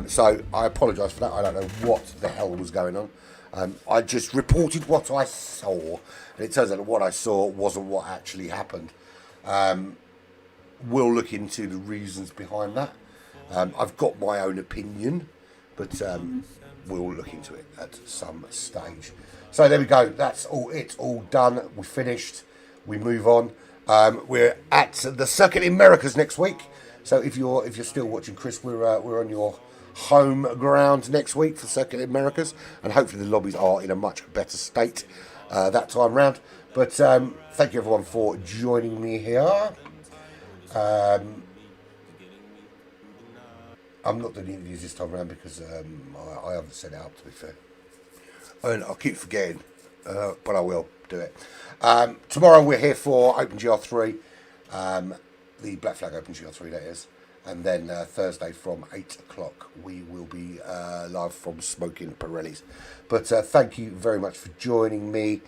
So I apologise for that. I don't know what the hell was going on. I just reported what I saw, and it turns out that what I saw wasn't what actually happened. We'll look into the reasons behind that. I've got my own opinion, but we'll look into it at some stage. So there we go. That's all. It's all done. We finished. We move on. We're at the Circuit in Americas next week. So if you're still watching, Chris, we're on your home ground next week for Circuit Americas, and hopefully the lobbies are in a much better state that time round. But thank you everyone for joining me here. I'm not doing interviews this time around because I haven't set it up, to be fair. And I'll keep forgetting, but I will do it. Tomorrow we're here for OpenGR3, the Black Flag OpenGR3 that is. And then Thursday from 8 o'clock we will be live from Smoking Pirellis. But thank you very much for joining me.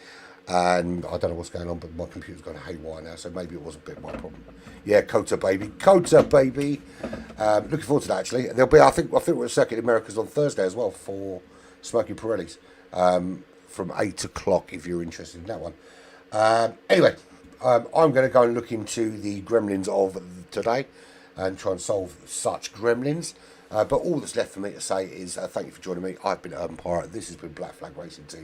And I don't know what's going on, but my computer's gone haywire now, so maybe it was a bit my problem. Yeah, Kota baby, looking forward to that actually. There'll be, I think we're at Circuit Americas on Thursday as well for Smoking Pirellis from 8 o'clock if you're interested in that one. Anyway, I'm going to go and look into the gremlins of today and try and solve such gremlins. But all that's left for me to say is thank you for joining me. I've been Urban Pirate. This has been Black Flag Racing TV.